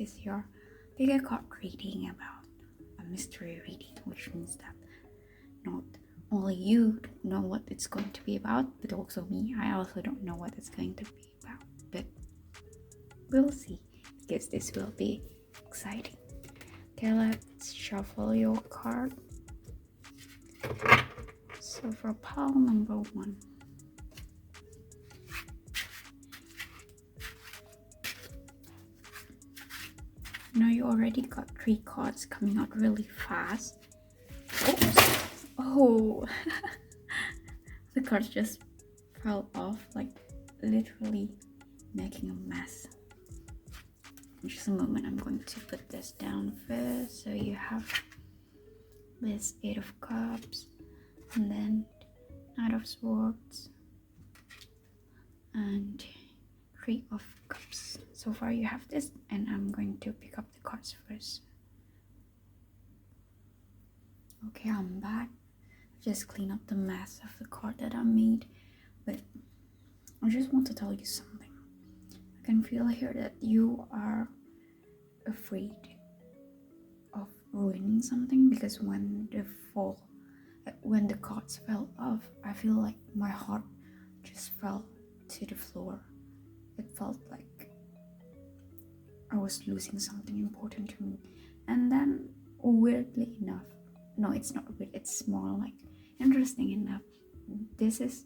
because you're pick a card reading about a mystery reading, which means that not only you don't know what it's going to be about, but also me. I also don't know what it's going to be about, but we'll see, because this will be exciting. Okay, let's shuffle your card. So for pile number 1, now you already got 3 cards coming out really fast. Oops. Oh, the cards just fell off, like literally making a mess. Just a moment, I'm going to put this down first. So you have this 8 of Cups, and then Knight of Swords, and 3 of Cups. So far you have this, and I'm going to pick up the cards first. Okay, I'm back. Just clean up the mess of the card that I made, but I just want to tell you something. I can feel here that you are afraid of ruining something, because when the cards fell off, I feel like my heart just fell to the floor. It felt like I was losing something important to me. And then, weirdly enough, no, it's not weird, it's more like interesting enough, this is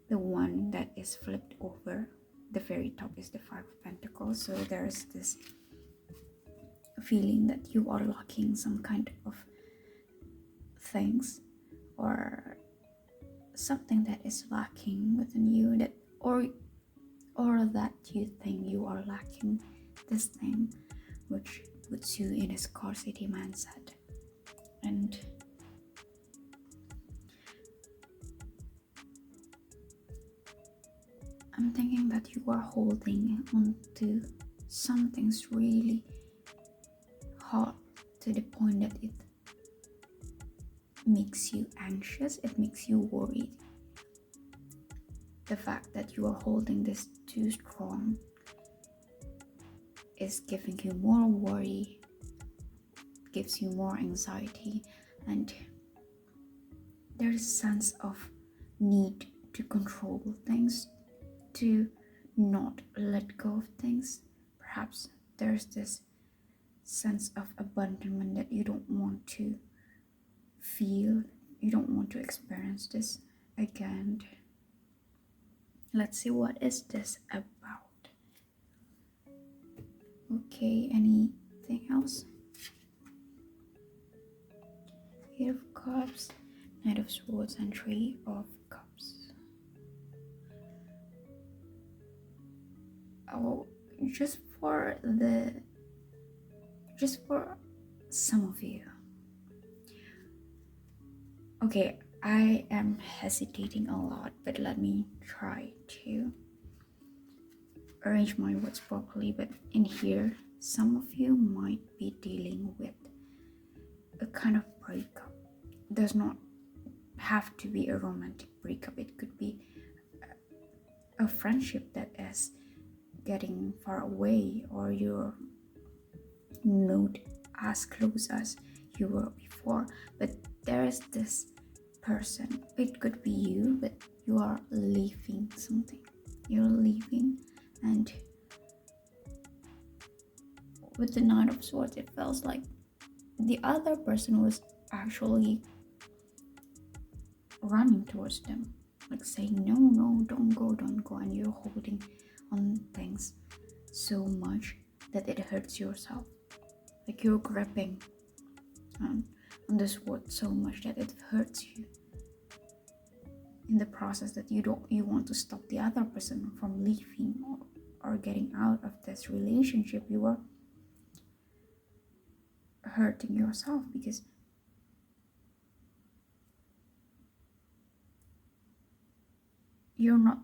the one that is flipped over. The very top is the 5 of Pentacles, so there's this feeling that you are lacking some kind of things, or something that is lacking within you, that or that you think you are lacking this thing, which puts you in a scarcity mindset. And I'm thinking that you are holding on to something's really hard, to the point that it makes you anxious, it makes you worried. The fact that you are holding this too strong is giving you more worry, gives you more anxiety, and there's a sense of need to control things, to not let go of things. Perhaps there's this sense of abandonment that you don't want to feel, you don't want to experience this again. Let's see, what is this about? Okay, anything else? 8 of Cups, Knight of Swords, and 3 of Cups. Oh, just for some of you. Okay, I am hesitating a lot, but let me try to arrange my words properly. But in here, some of you might be dealing with a kind of breakup. It does not have to be a romantic breakup. It could be a friendship that is getting far away, or you're not as close as you were before. But there is this person, it could be you, but you are leaving something. You're leaving, and with the Knight of Swords, it feels like the other person was actually running towards them, like saying no, don't go, and you're holding on things so much that it hurts yourself. Like you're gripping on the sword so much that it hurts you. In the process that you want to stop the other person from leaving or getting out of this relationship, you are hurting yourself, because you're not,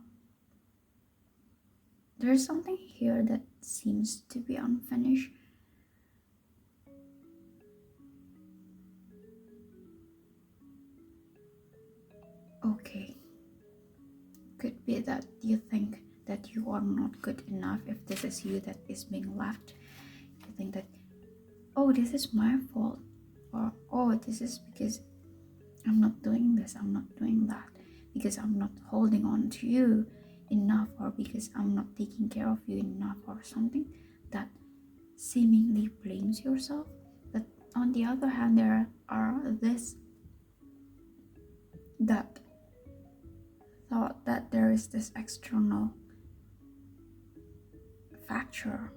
there's something here that seems to be unfinished. Okay, could be that you think that you are not good enough if this is you that is being left. think that, oh, this is my fault, or oh, this is because I'm not doing this, I'm not doing that, because I'm not holding on to you enough, or because I'm not taking care of you enough, or something that seemingly blames yourself. But on the other hand, there are this that thought that there is this external factor,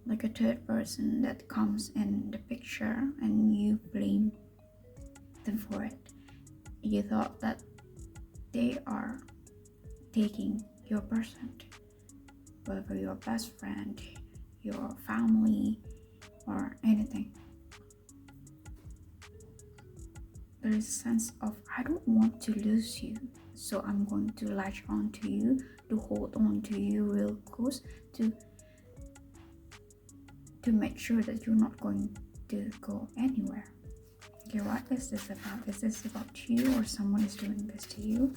like a third person that comes in the picture and you blame them for it. You thought that they are taking your percent, whether your best friend, your family, or anything. There is a sense of, I don't want to lose you, so I'm going to latch on to you, to hold on to you real close, to make sure that you're not going to go anywhere. Okay, what is this about? Is this about you, or someone is doing this to you?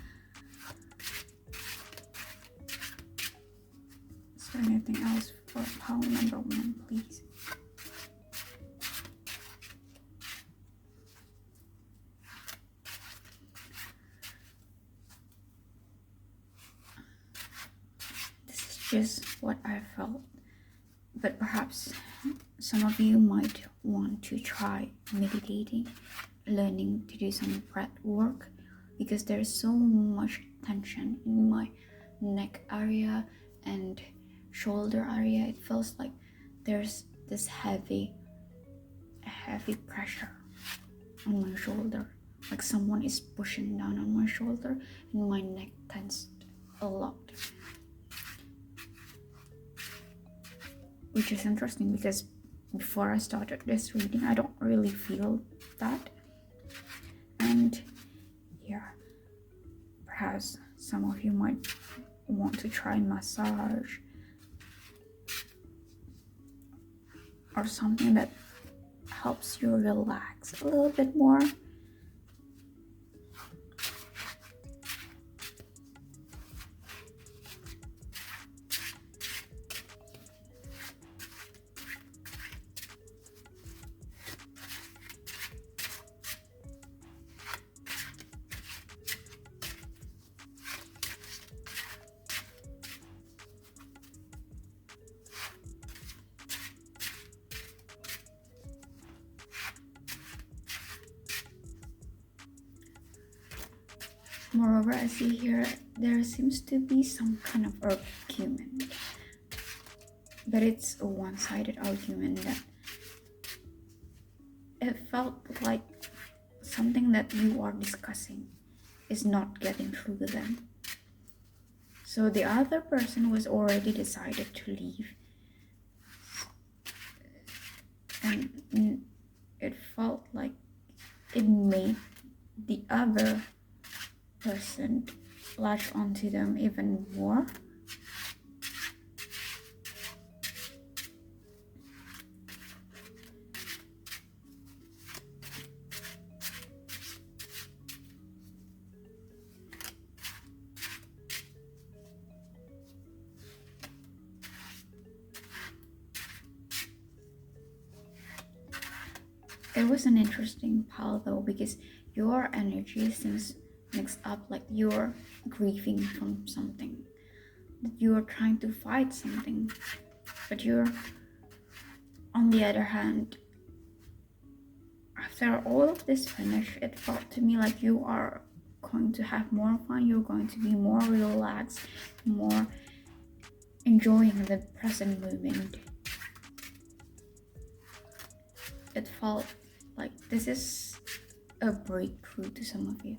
Is there anything else for pile number 1, please? This is just what I felt, but perhaps some of you might want to try meditating, learning to do some breath work, because there's so much tension in my neck area and shoulder area. It feels like there's this heavy pressure on my shoulder, like someone is pushing down on my shoulder, and my neck tensed a lot, which is interesting because before I started this reading, I don't really feel that. And yeah, perhaps some of you might want to try massage or something that helps you relax a little bit more. Moreover, I see here there seems to be some kind of argument, but it's a one-sided argument that it felt like something that you are discussing is not getting through to them. So the other person was already decided to leave, and it felt like it made the other person latch onto them even more. It was an interesting pile though, because your energy seems mixed up, like you're grieving from something, that you're trying to fight something, but you're, on the other hand, after all of this finish, it felt to me like you are going to have more fun, you're going to be more relaxed, more enjoying the present moment. It felt like this is a breakthrough to some of you.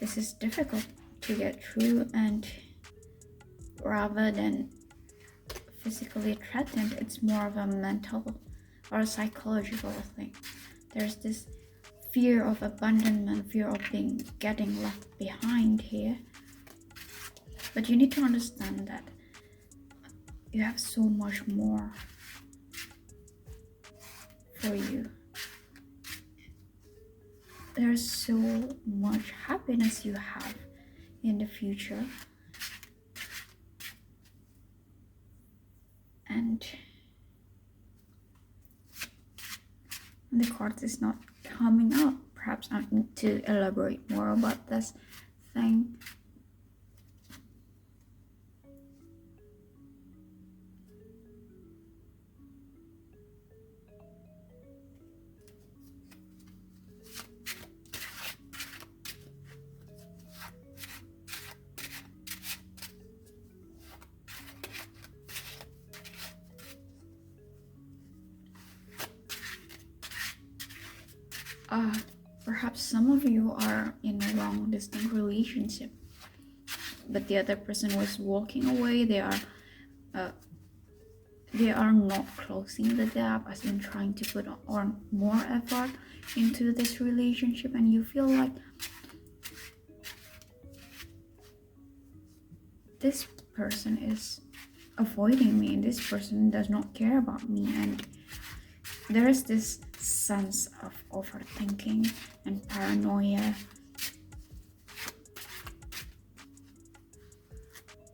This is difficult to get through, and rather than physically threatened, it's more of a mental or a psychological thing. There's this fear of abandonment, fear of getting left behind here. But you need to understand that you have so much more for you. There's so much happiness you have in the future. And and the card is not coming up. Perhaps I need to elaborate more about this thing. Perhaps some of you are in a long distance relationship, but the other person was walking away. They are not closing the gap, as in trying to put on more effort into this relationship, and you feel like this person is avoiding me, and this person does not care about me, and there is this sense of overthinking and paranoia,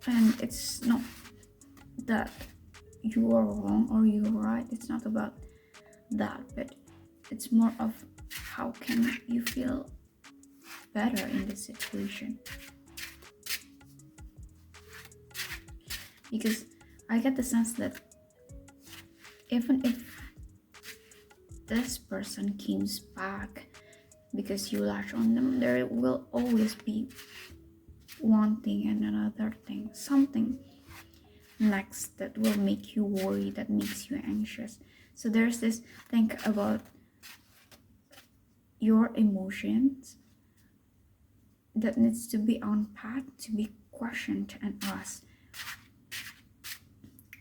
and it's not that you are wrong or you're right. It's not about that, but it's more of how can you feel better in this situation. Because I get the sense that even if this person comes back because you latch on them, there will always be one thing and another thing, something next that will make you worry, that makes you anxious. So there's this thing about your emotions that needs to be unpacked, to be questioned and asked.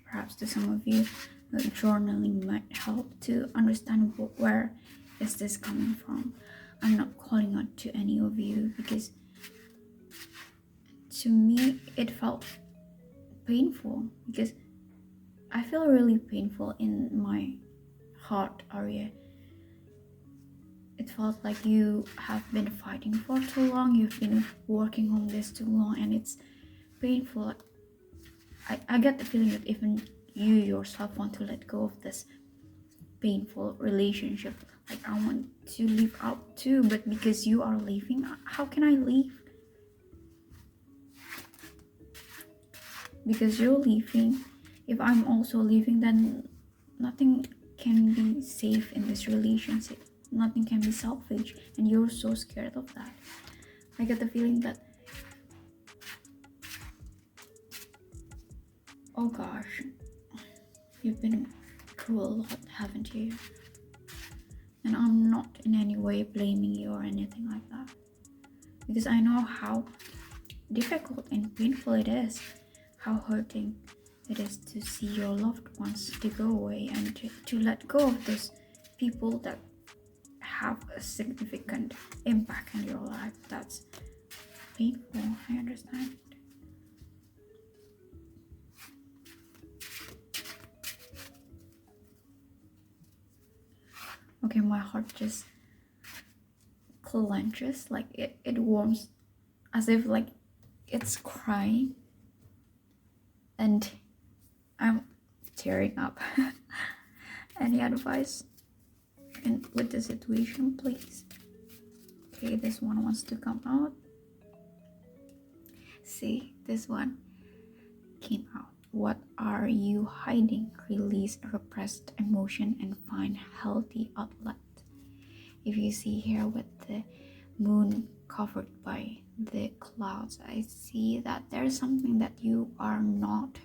Perhaps to some of you, journaling might help to understand where is this coming from. I'm not calling out to any of you, because to me it felt painful, because I feel really painful in my heart area. It felt like you have been fighting for too long, you've been working on this too long, and it's painful. I get the feeling that even you yourself want to let go of this painful relationship. Like, I want to leave out too, but because you are leaving, how can I leave? Because you're leaving, if I'm also leaving, then nothing can be safe in this relationship. Nothing can be salvaged, and you're so scared of that. I get the feeling that, oh gosh, you've been through a lot, haven't you? And I'm not in any way blaming you or anything like that, because I know how difficult and painful it is, how hurting it is to see your loved ones to go away, and to let go of those people that have a significant impact in your life. That's painful, I understand. Okay, my heart just clenches, like it warms, as if like it's crying, and I'm tearing up. Any advice with the situation, please? Okay, this one wants to come out. See, this one came out. What are you hiding? Release repressed emotion and find healthy outlet. If you see here with the moon covered by the clouds, I see that there's something that you are not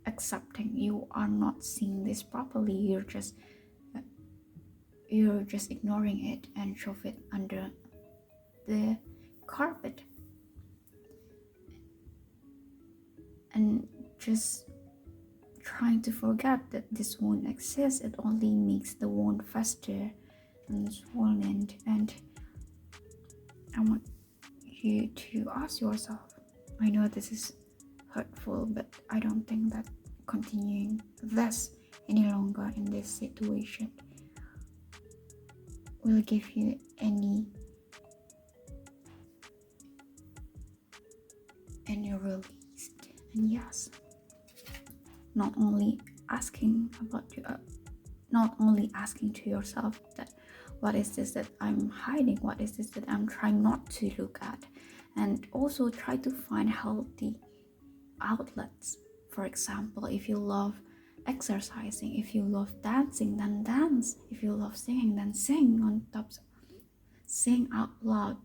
accepting. You are not seeing this properly. You're just ignoring it and shove it under the carpet, and just trying to forget that this wound exists. It only makes the wound faster and swollen. And I want you to ask yourself, I know this is hurtful, but I don't think that continuing this any longer in this situation will give you any release. And yes, not only asking about not only asking to yourself that what is this that I'm hiding, what is this that I'm trying not to look at, and also try to find healthy outlets. For example, if you love exercising, if you love dancing, then dance. If you love singing, then sing on top, sing out loud,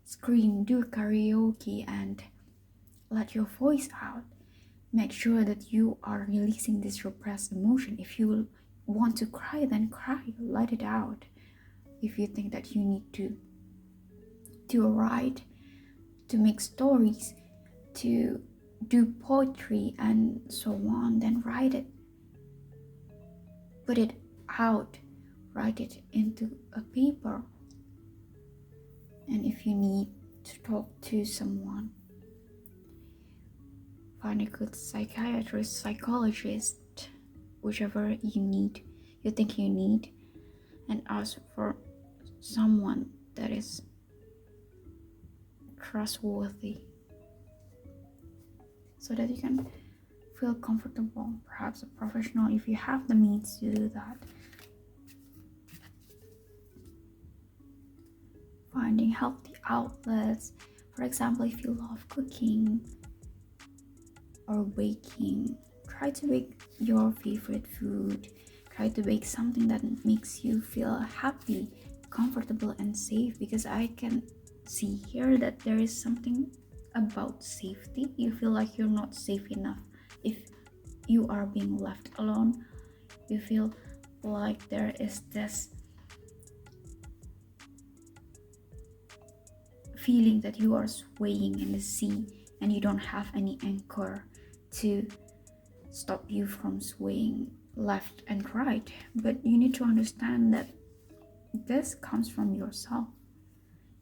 scream, do karaoke, and let your voice out. Make sure that you are releasing this repressed emotion. If you want to cry, then cry, let it out. If you think that you need to write, to make stories, to do poetry and so on, then write it. Put it out, write it into a paper. And if you need to talk to someone, find a good psychiatrist, psychologist, whichever you think you need, and ask for someone that is trustworthy so that you can feel comfortable. Perhaps a professional if you have the means to do that. Finding healthy outlets. For example, if you love cooking or baking, try to bake your favorite food. Try to bake something that makes you feel happy, comfortable, and safe, because I can see here that there is something about safety. You feel like you're not safe enough if you are being left alone. You feel like there is this feeling that you are swaying in the sea and you don't have any anchor to stop you from swaying left and right. But you need to understand that this comes from yourself.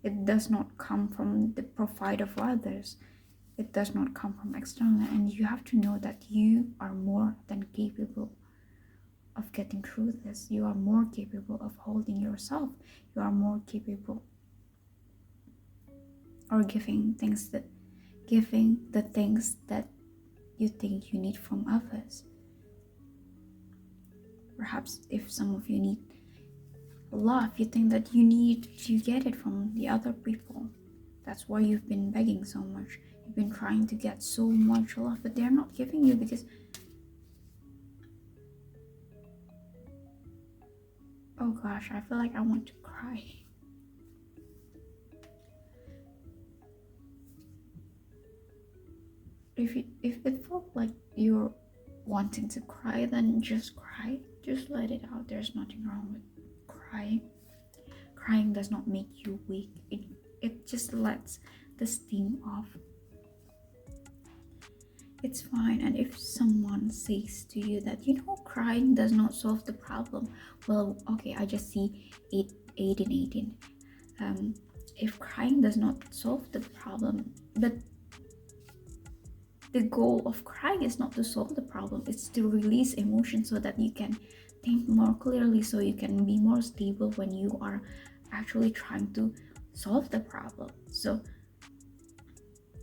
It does not come from the profit of others. It does not come from external, and you have to know that you are more than capable of getting through this. You are more capable of holding yourself. You are more capable or giving the things that you think you need from others. Perhaps if some of you need love, you think that you need to get it from the other people. That's why you've been begging so much. You've been trying to get so much love, but they're not giving you because, oh gosh, I feel like I want to cry. If it felt like you're wanting to cry, then just cry. Just let it out. There's nothing wrong with crying. Crying does not make you weak. It just lets the steam off. It's fine. And if someone says to you that, crying does not solve the problem, well, okay, I just see 18. If crying does not solve the problem, but the goal of crying is not to solve the problem, it's to release emotion so that you can think more clearly, so you can be more stable when you are actually trying to solve the problem. So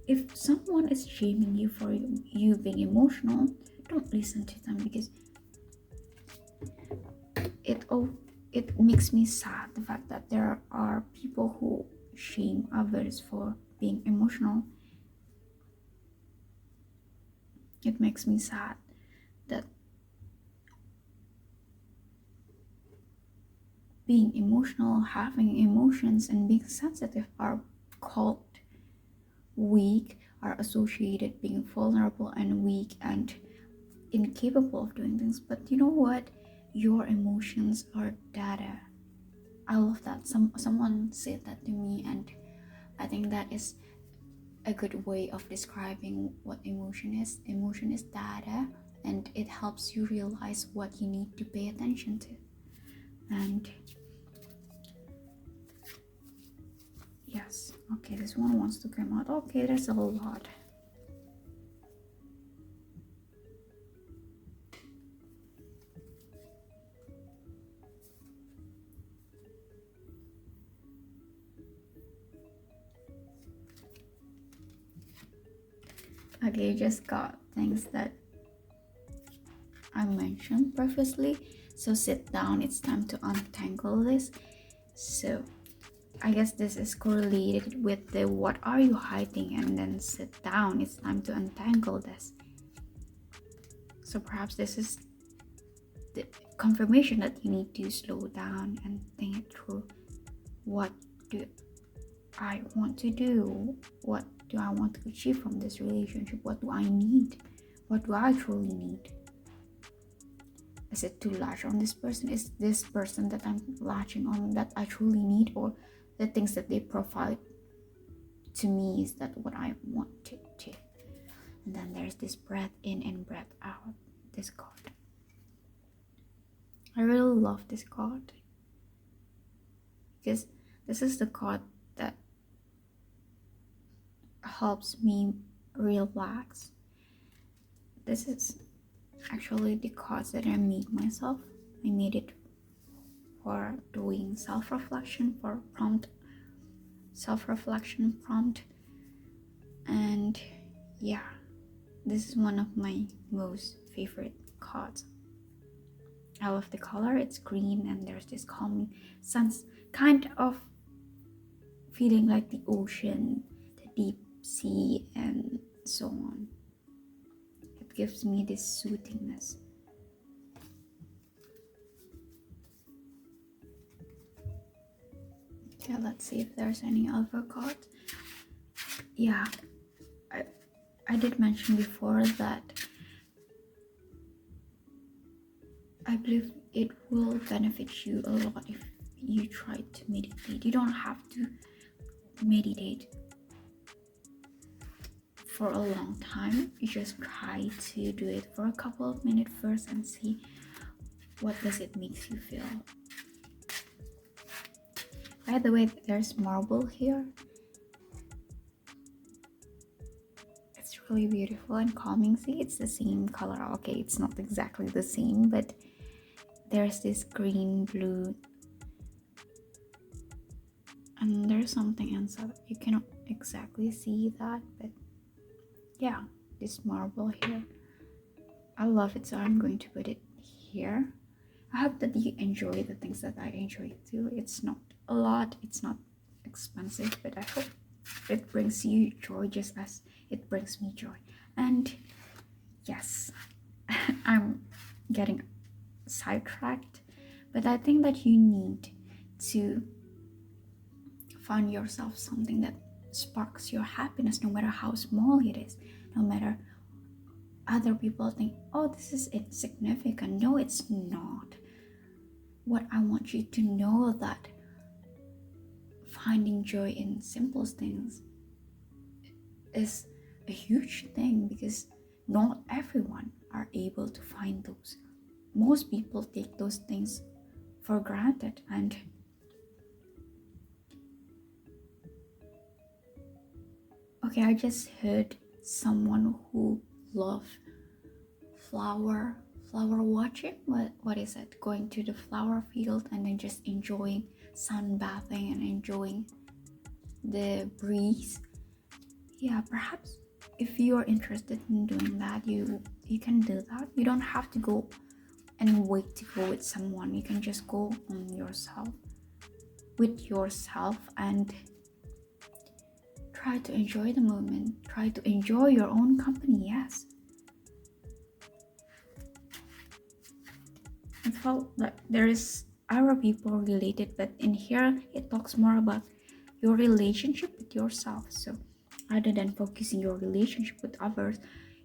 if someone is shaming you for you being emotional, don't listen to them, because it makes me sad, the fact that there are people who shame others for being emotional. It makes me sad that being emotional, having emotions, and being sensitive are called weak, are associated being vulnerable and weak and incapable of doing things. But you know what? Your emotions are data. I love that. Someone said that to me, and I think that is a good way of describing what emotion is. Emotion is data, and it helps you realize what you need to pay attention to. And yes, okay, this one wants to come out. Okay, there's a lot. Okay, just got things that I mentioned previously. So sit down, it's time to untangle this. So I guess this is correlated with the what are you hiding, and then sit down, it's time to untangle this. So perhaps this is the confirmation that you need to slow down and think it through. What do I want to do? What do I want to achieve from this relationship? What do I need? What do I truly need? Is it to latch on this person? Is this person that I'm latching on that I truly need, or the things that they provide to me, is that what I want to do? And then there's this breath in and breath out, this card. I really love this card because this is the card that helps me relax. This is actually the cards that I made myself. I made it for doing self-reflection, for self-reflection prompt. And yeah, this is one of my most favorite cards. I love the color, it's green, and there's this calming sense, kind of feeling like the ocean, the deep sea, and so on. It gives me this soothingness. Okay, let's see if there's any other cards. Yeah, I did mention before that I believe it will benefit you a lot if you try to meditate. You don't have to meditate for a long time. You just try to do it for a couple of minutes first and see what does it makes you feel. By the way, there's marble here. It's really beautiful and calming. See, it's the same color. Okay, it's not exactly the same, but there's this green, blue, and there's something inside. You cannot exactly see that, but yeah, this marble here. I love it, so I'm going to put it here. I hope that you enjoy the things that I enjoy too. It's not a lot, it's not expensive, but I hope it brings you joy just as it brings me joy. And yes, I'm getting sidetracked, but I think that you need to find yourself something that sparks your happiness, no matter how small it is, no matter other people think, oh, this is insignificant. No, it's not. What I want you to know that finding joy in simple things is a huge thing, because not everyone are able to find those. Most people take those things for granted. And okay, I just heard someone who loves flower watching. What is it? Going to the flower field and then just enjoying sunbathing and enjoying the breeze. Yeah, perhaps if you are interested in doing that, you can do that. You don't have to go and wait to go with someone. You can just go on yourself, with yourself, and try to enjoy the moment. Try to enjoy your own company. Yes, I felt that there is other people related, but in here it talks more about your relationship with yourself. So rather than focusing your relationship with others,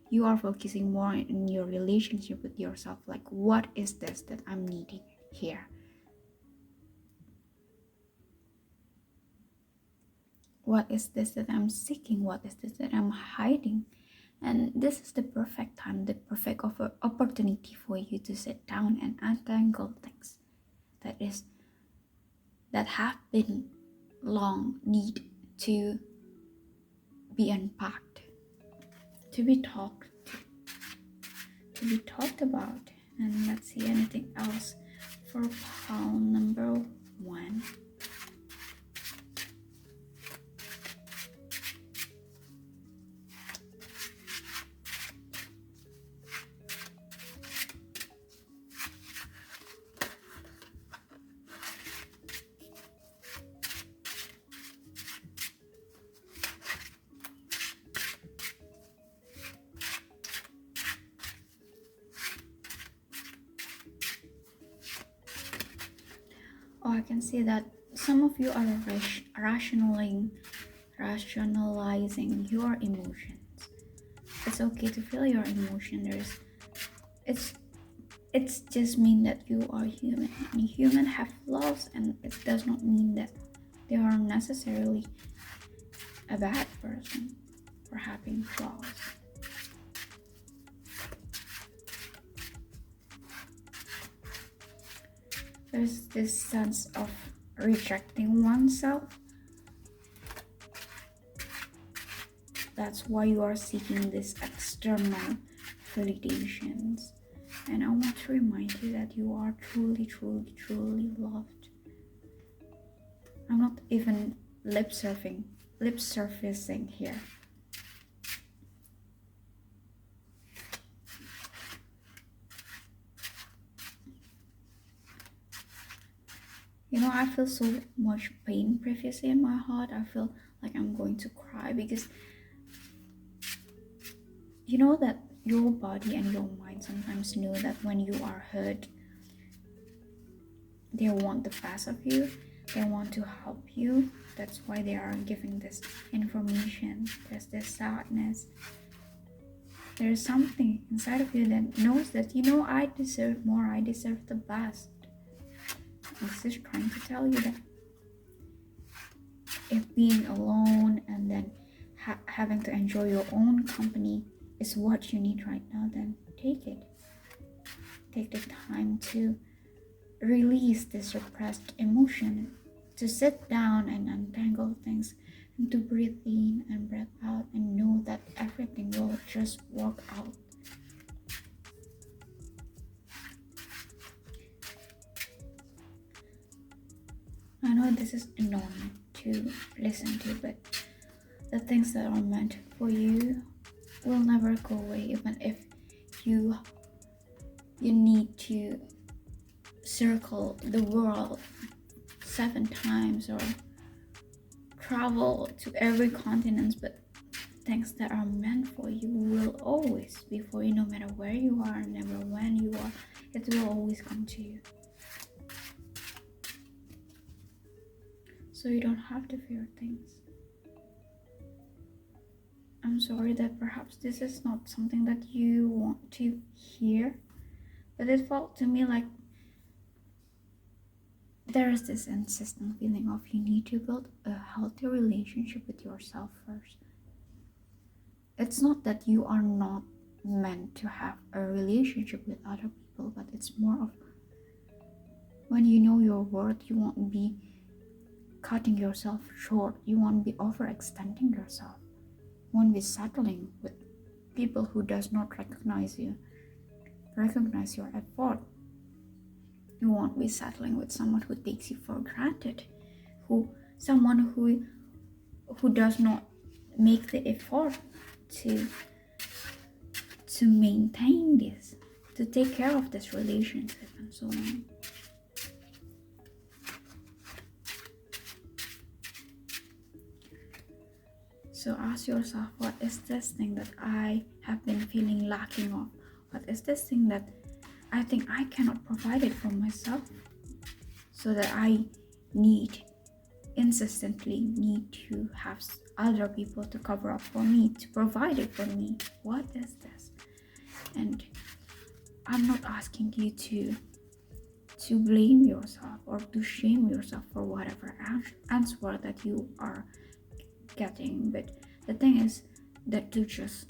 you are focusing more in your relationship with yourself. Like, what is this that I'm needing here? What is this that I'm seeking? What is this that I'm hiding? And this is the perfect time, the perfect opportunity for you to sit down and untangle things that have been long need to be unpacked, to be talked about. And let's see, anything else for pile number 1. I can see that some of you are rationalizing your emotions. It's okay to feel your emotion. It's just mean that you are human, and human have flaws, and it does not mean that they are necessarily a bad person for having flaws. There's this sense of rejecting oneself. That's why you are seeking these external validations. And I want to remind you that you are truly, truly, truly loved. I'm not even lip surfacing here. You know, I feel so much pain previously in my heart. I feel like I'm going to cry because you know that your body and your mind sometimes know that when you are hurt, they want the best of you. They want to help you. That's why they are giving this information. There's this sadness. There's something inside of you that knows that, you know, I deserve more. I deserve the best. This is trying to tell you that if being alone and then having to enjoy your own company is what you need right now, then take it. Take the time to release this repressed emotion, to sit down and untangle things, and to breathe in and breathe out and know that everything will just work out. I know this is annoying to listen to, but the things that are meant for you will never go away, even if you need to circle the world 7 times or travel to every continent, but things that are meant for you will always be for you, no matter where you are, never when you are. It will always come to you. So you don't have to fear things. I'm sorry that perhaps this is not something that you want to hear, but it felt to me like there is this insistent feeling of you need to build a healthy relationship with yourself first. It's not that you are not meant to have a relationship with other people, but it's more of when you know your worth, you won't be cutting yourself short. You won't be overextending yourself. You won't be settling with people who does not recognize your effort. You won't be settling with someone who takes you for granted, someone who does not make the effort to maintain this, to take care of this relationship and so on. So ask yourself, what is this thing that I have been feeling lacking of? What is this thing that I think I cannot provide it for myself, so that I insistently need to have other people to cover up for me, to provide it for me? What is this? And I'm not asking you to blame yourself or to shame yourself for whatever answer that you are getting, but the thing is that to just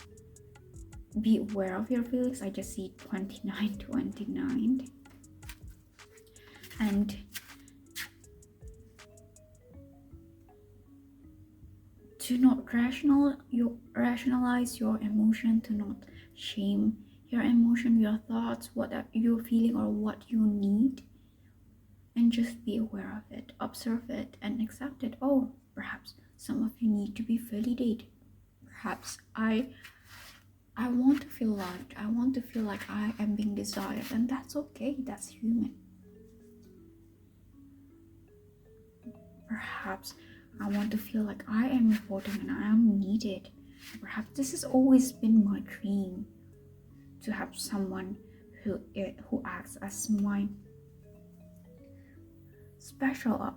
be aware of your feelings. I just see 29 and to not rationalize your emotion, to not shame your emotion, your thoughts, what you're feeling or what you need, and just be aware of it, observe it, and accept it. Oh, perhaps some of you need to be validated. Perhaps I want to feel loved. I want to feel like I am being desired, and that's okay. That's human. Perhaps I want to feel like I am important and I am needed. Perhaps this has always been my dream, to have someone who acts as my special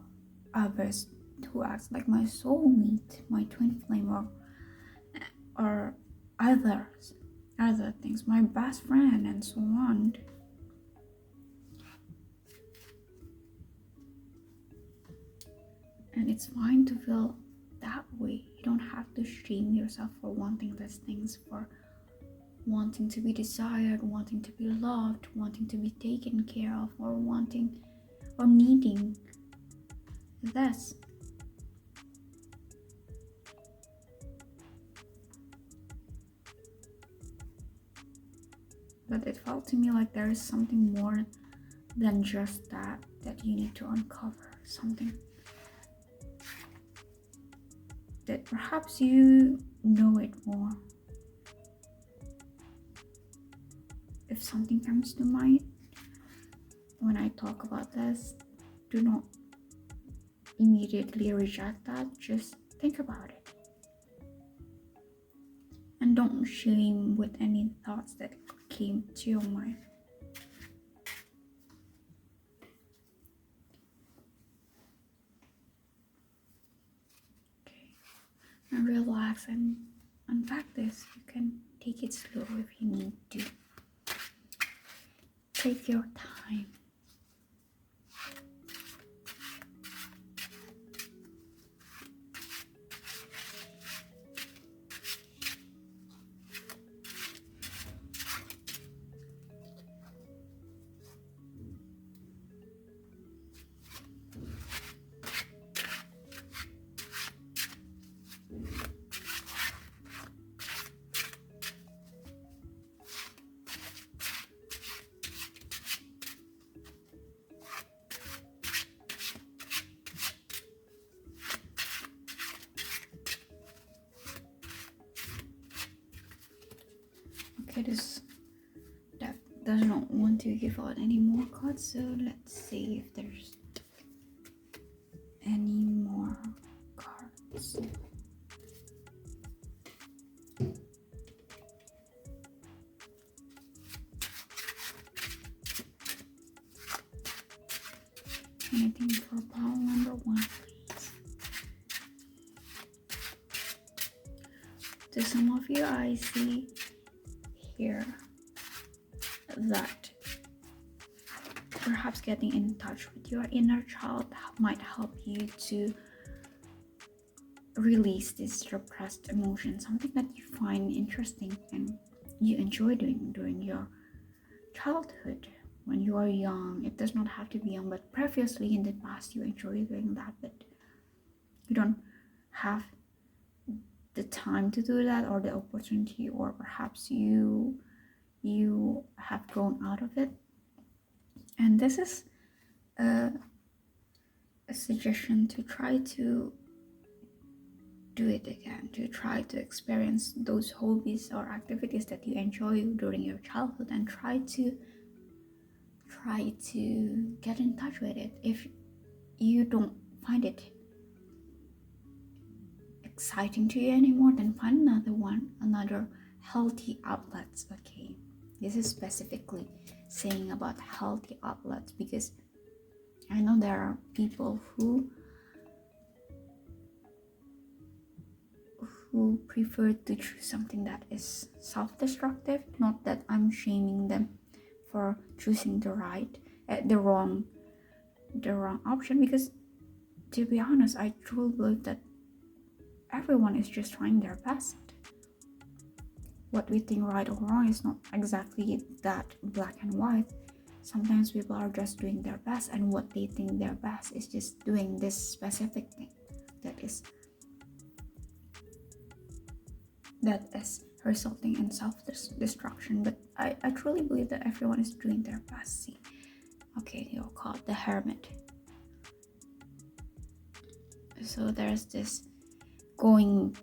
others who acts like my soulmate, my twin flame, or other things, my best friend, and so on. And it's fine to feel that way. You don't have to shame yourself for wanting these things, for wanting to be desired, wanting to be loved, wanting to be taken care of, or wanting or needing this. But it felt to me like there is something more than just that you need to uncover. Something that perhaps you know it more. If something comes to mind when I talk about this, do not immediately reject that. Just think about it. And don't shame with any thoughts that came to your mind. Okay. And relax and unpack this. You can take it slow if you need to. Take your time. Okay, this deck does not want to give out any more cards, so let's see if there's any more cards. Anything for pile number 1, please. To some of you, I see here that perhaps getting in touch with your inner child might help you to release this repressed emotion, something that you find interesting and you enjoy doing during your childhood. When you are young, it does not have to be young, but previously in the past you enjoy doing that, but you don't have the time to do that or the opportunity, or perhaps you have grown out of it. And this is a suggestion to try to do it again, to try to experience those hobbies or activities that you enjoy during your childhood, and try to get in touch with it. If you don't find it exciting to you anymore, then find another healthy outlets. Okay, this is specifically saying about healthy outlets, because I know there are people who prefer to choose something that is self-destructive. Not that I'm shaming them for choosing the wrong option, because to be honest, I truly believe that everyone is just trying their best. What we think right or wrong is not exactly that black and white. Sometimes people are just doing their best, and what they think their best is just doing this specific thing that is resulting in self-destruction. But I truly believe that everyone is doing their best. See, okay, you're called the Hermit. So there's this going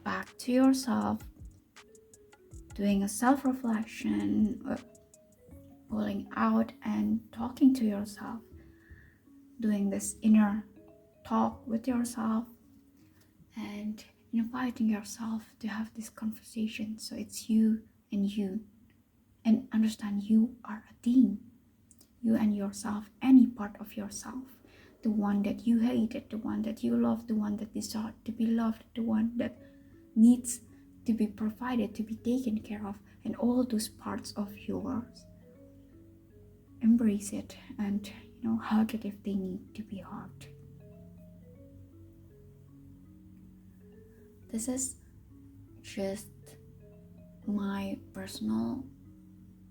back to yourself, doing a self-reflection, pulling out and talking to yourself, doing this inner talk with yourself, and inviting yourself to have this conversation. So it's you, and understand you are a team. you and yourself, any part of yourself, the one that you hated, the one that you love, the one that desires to be loved, the one that needs to be provided, to be taken care of, and all those parts of yours. Embrace it and hug it if they need to be hugged. This is just my personal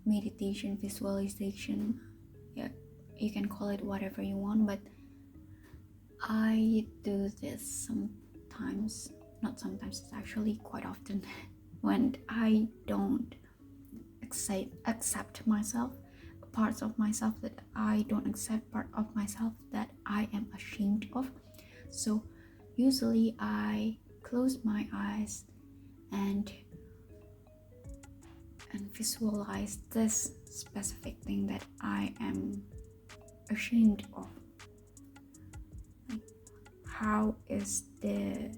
meditation, visualization. Yeah, you can call it whatever you want, but I do this sometimes, not sometimes, it's actually quite often when I don't accept myself, parts of myself that I don't accept, part of myself that I am ashamed of. So usually I close my eyes and visualize this specific thing that I am ashamed of. Like, how is the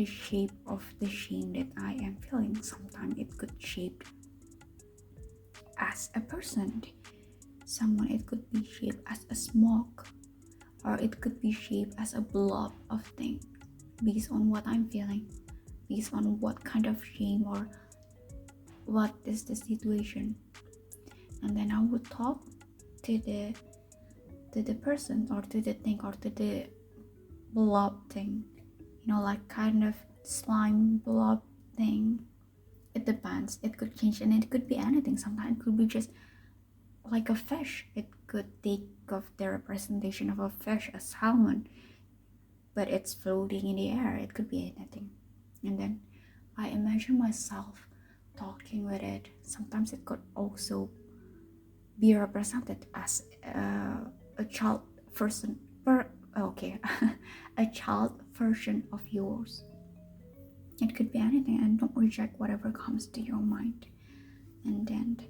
shape of the shame that I am feeling? Sometimes it could shape as a person, someone, it could be shaped as a smoke, or it could be shaped as a blob of thing, based on what I'm feeling, based on what kind of shame or what is the situation. And then I would talk to the person, or to the thing, or to the blob thing, like kind of slime blob thing. It depends, it could change, and it could be anything. Sometimes it could be just like a fish. It could take of the representation of a fish, a salmon, but it's floating in the air. It could be anything. And then I imagine myself talking with it. Sometimes it could also be represented as a child version a child version of yours. It could be anything, and don't reject whatever comes to your mind. And then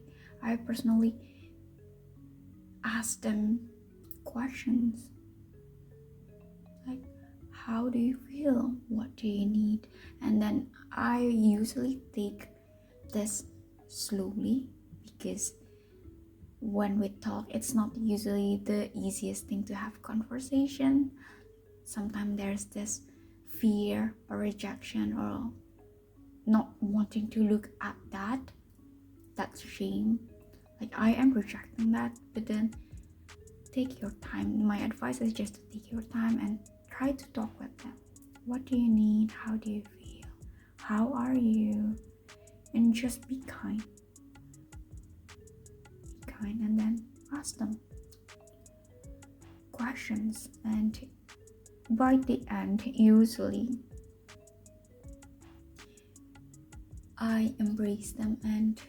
I personally ask them questions like, how do you feel? What do you need? And then I usually take this slowly, because when we talk, it's not usually the easiest thing to have conversation. Sometimes there's this fear or rejection, or not wanting to look at that's shame. Like, I am rejecting that, but then take your time. My advice is just to take your time and try to talk with them. What do you need? How do you feel? How are you? And just be kind. Be kind, and then ask them questions. And by the end, usually I embrace them and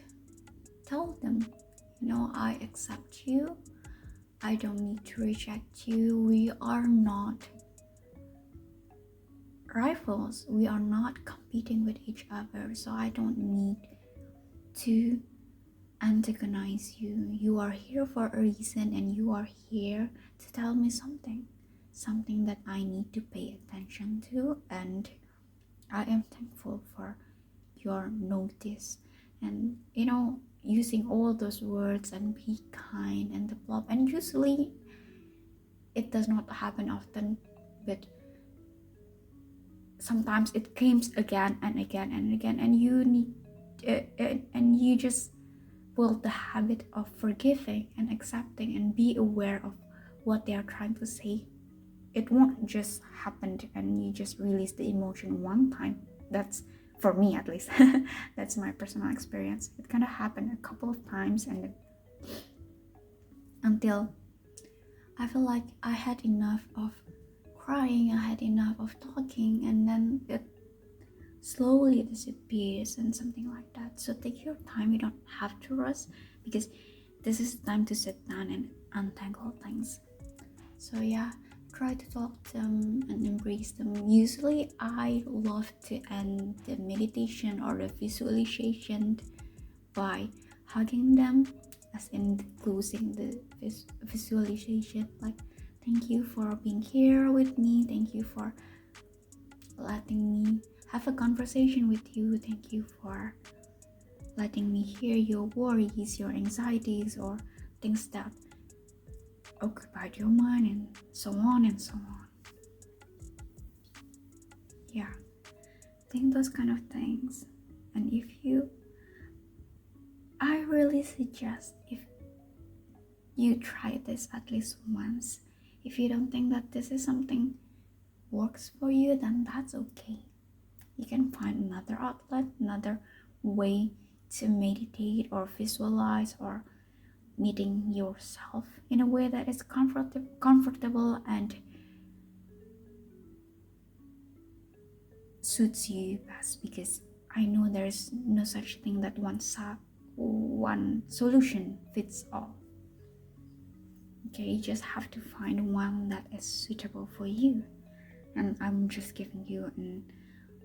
tell them, I accept you. I don't need to reject you. We are not rivals. We are not competing with each other. So I don't need to antagonize you. You are here for a reason, and you are here to tell me something that I need to pay attention to. And I am thankful for your notice, and using all those words, and be kind, and the blob. And usually it does not happen often, but sometimes it comes again and again and again, and you need and you just build the habit of forgiving and accepting, and be aware of what they are trying to say. It won't just happen and you just release the emotion one time. That's, for me at least, that's my personal experience. It kind of happened a couple of times, and then until I feel like I had enough of crying, I had enough of talking, and then it slowly disappears, and something like that. So take your time. You don't have to rush, because this is time to sit down and untangle things. So yeah, try to talk to them and embrace them. Usually I love to end the meditation or the visualization by hugging them, as in closing the visualization, like, thank you for being here with me, thank you for letting me have a conversation with you, thank you for letting me hear your worries, your anxieties, or things that occupied your mind, and so on and so on. Yeah, think those kind of things. And I really suggest if you try this at least once. If you don't think that this is something works for you, then that's okay. You can find another outlet, another way to meditate or visualize or meeting yourself in a way that is comfortable and suits you best, because I know there's no such thing that one solution fits all. Okay, you just have to find one that is suitable for you. And I'm just giving you an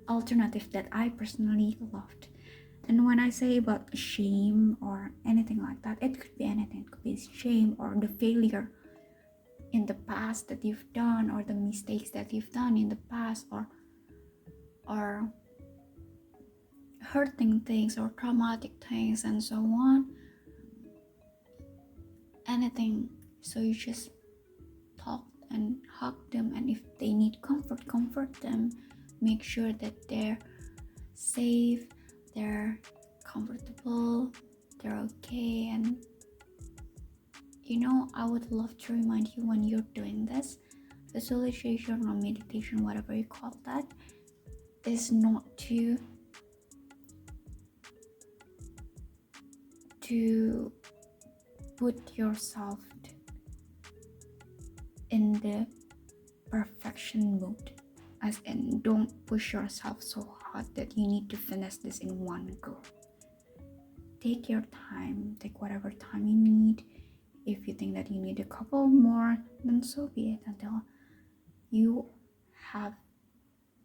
alternative that I personally loved. And when I say about shame or anything like that, it could be anything. It could be shame or the failure in the past that you've done, or the mistakes that you've done in the past, or hurting things or traumatic things and so on. Anything. So you just talk and hug them, and if they need comfort them. Make sure that they're safe, they're comfortable, they're okay. And I would love to remind you, when you're doing this visualization or meditation, whatever you call that, is not to put yourself in the perfection mode, as in don't push yourself so hard that you need to finish this in one go. Take your time, take whatever time you need. If you think that you need a couple more, then so be it, until you have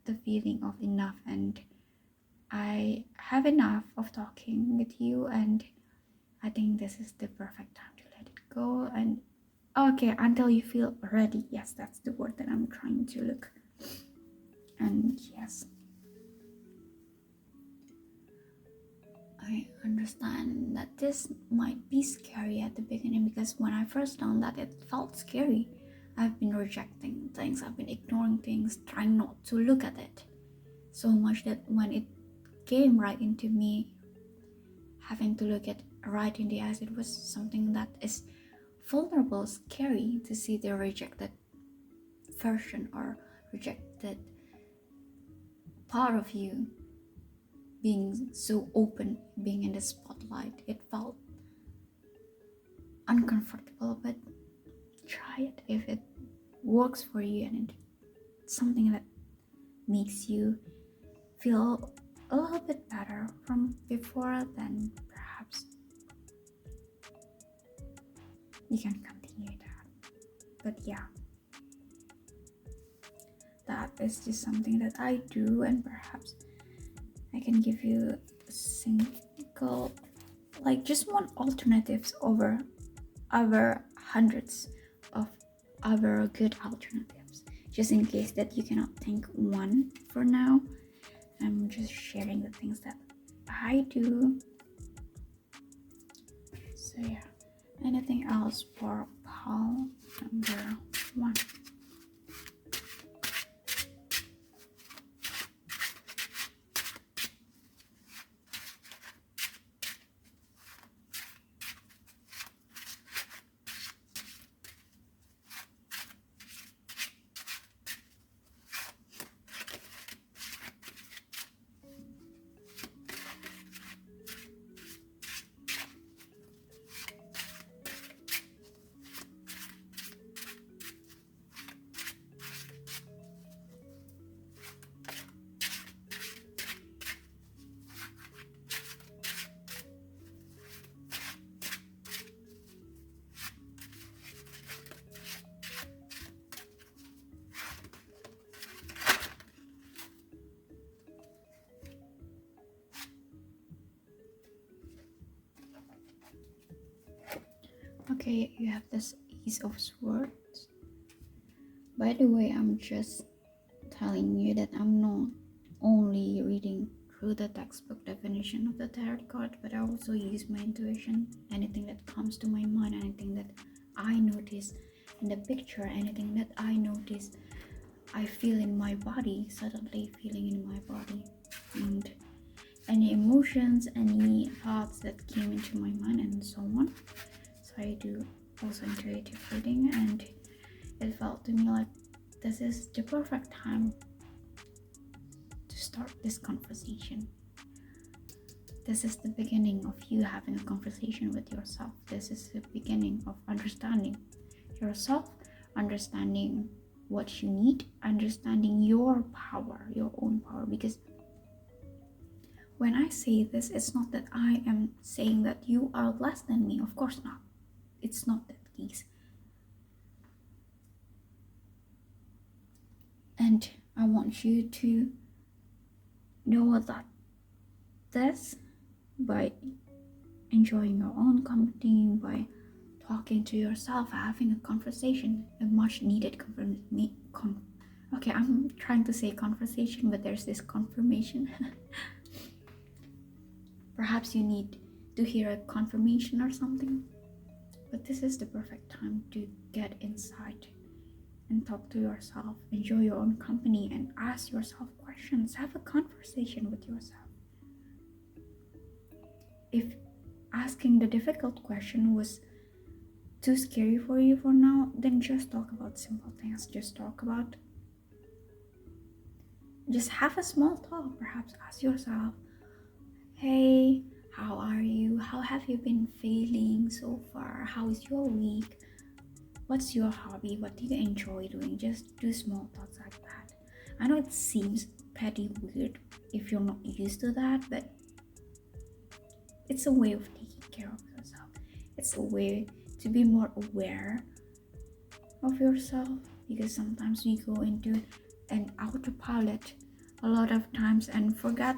the feeling of enough. And I have enough of talking with you, and I think this is the perfect time to let it go. And okay, until you feel ready. Yes, that's the word that I'm trying to look. And yes, I understand that this might be scary at the beginning, because when I first done that, it felt scary. I've been rejecting things, I've been ignoring things, trying not to look at it so much that when it came right into me, having to look at right in the eyes, it was something that is vulnerable, scary to see the rejected version or rejected part of you being so open, being in the spotlight. It felt uncomfortable, but try it. If it works for you and it's something that makes you feel a little bit better from before, then perhaps you can continue that. But yeah, that is just something that I do, and perhaps I can give you a single, like just one alternatives over other hundreds of other good alternatives, just in case that you cannot think one for now. I'm just sharing the things that I do. So yeah, anything else for Paul number 1? Okay, you have this Ace of Swords. By the way, I'm just telling you that I'm not only reading through the textbook definition of the tarot card, but I also use my intuition. Anything that comes to my mind, anything that I notice in the picture, anything that I notice, I feel in my body, suddenly feeling in my body. And any emotions, any thoughts that came into my mind, and so on. So I do also intuitive reading, and it felt to me like this is the perfect time to start this conversation. This is the beginning of you having a conversation with yourself. This is the beginning of understanding yourself, understanding what you need, understanding your power, your own power. Because when I say this, it's not that I am saying that you are less than me. Of course not. It's not that case. And I want you to know that this, by enjoying your own company, by talking to yourself, having a conversation, a much needed okay, I'm trying to say conversation, but there's this confirmation. Perhaps you need to hear a confirmation or something, but this is the perfect time to get inside and talk to yourself, enjoy your own company, and ask yourself questions. Have a conversation with yourself. If asking the difficult question was too scary for you for now, then just talk about simple things. Just have a small talk. Perhaps ask yourself, hey, how are you? How have you been feeling so far? How is your week? What's your hobby? What do you enjoy doing? Just do small thoughts like that. I know it seems pretty weird if you're not used to that, but it's a way of taking care of yourself. It's a way to be more aware of yourself, because sometimes we go into an autopilot a lot of times and forget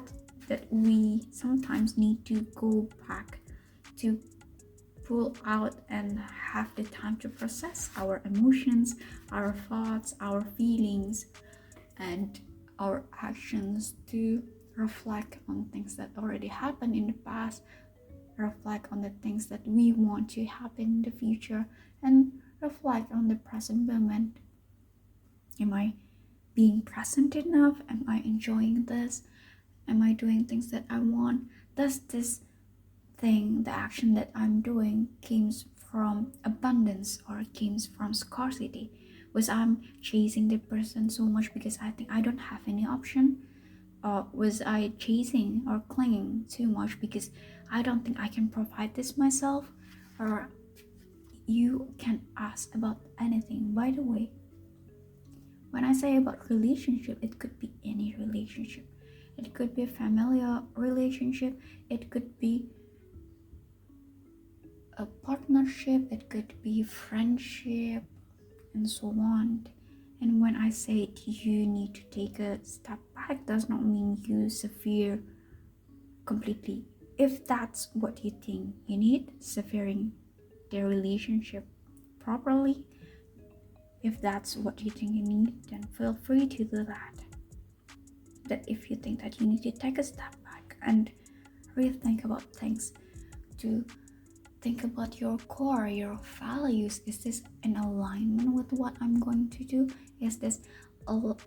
that we sometimes need to go back to pull out and have the time to process our emotions, our thoughts, our feelings, and our actions, to reflect on things that already happened in the past, reflect on the things that we want to happen in the future, and reflect on the present moment. Am I being present enough? Am I enjoying this? Am I doing things that I want? Does this thing, the action that I'm doing, comes from abundance or comes from scarcity? Was I'm chasing the person so much because I think I don't have any option? Or was I chasing or clinging too much because I don't think I can provide this myself? Or you can ask about anything. By the way, when I say about relationship, it could be any relationship. It could be a familiar relationship. It could be a partnership. It could be friendship, and so on. And when I say you need to take a step back, does not mean you severe completely. If that's what you think you need, severing the relationship properly, if that's what you think you need, then feel free to do that. But if you think that you need to take a step back and rethink about things, to think about your core, your values. Is this in alignment with what I'm going to do? Is this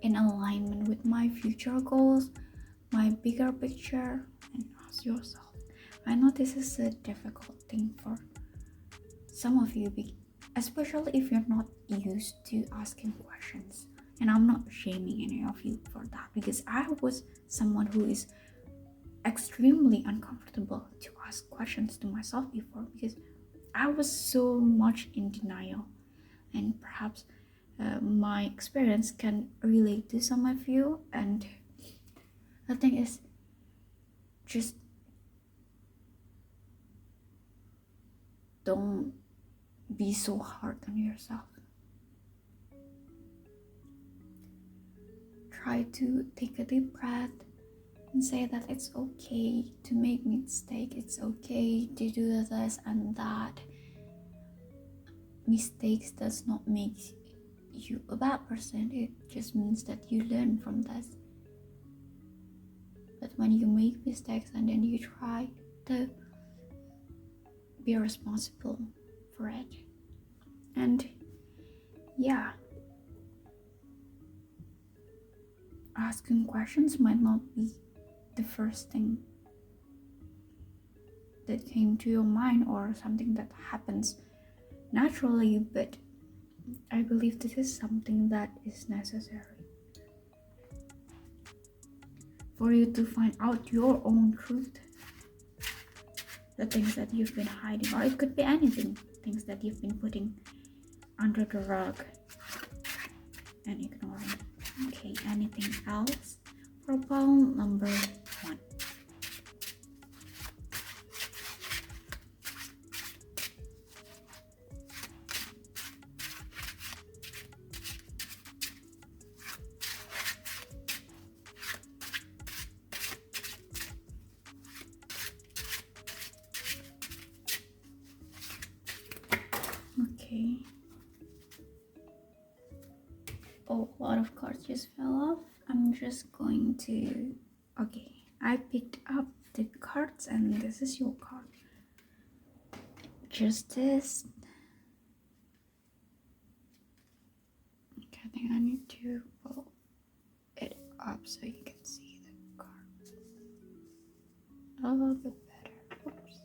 in alignment with my future goals, my bigger picture? And ask yourself. I know this is a difficult thing for some of you, especially if you're not used to asking questions. And I'm not shaming any of you for that, because I was someone who is extremely uncomfortable to ask questions to myself before, because I was so much in denial. And perhaps my experience can relate to some of you. And the thing is, just don't be so hard on yourself. Try to take a deep breath and say that it's okay to make mistakes. It's okay to do this and that. Mistakes does not make you a bad person. It just means that you learn from this. But when you make mistakes and then you try to be responsible for it, and yeah, asking questions might not be the first thing that came to your mind or something that happens naturally, but I believe this is something that is necessary for you to find out your own truth, the things that you've been hiding, or it could be anything, things that you've been putting under the rug and ignoring. Okay, anything else for pile number 1? Okay. Oh, a lot of cards just fell off. I'm just going to... Okay, I picked up the cards and this is your card. Justice. Okay, I think I need to pull it up so you can see the card a little bit better. Oops.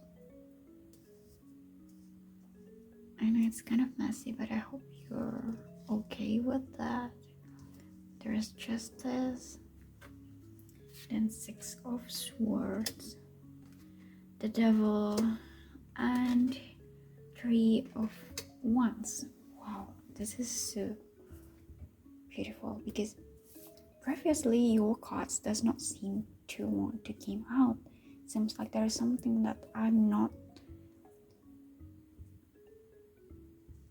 I know it's kind of messy, but I hope you're okay with that. There's Justice, then 6 of Swords, the Devil, and 3 of Wands. Wow, this is so beautiful because previously your cards does not seem to want to come out. It seems like there is something that I'm not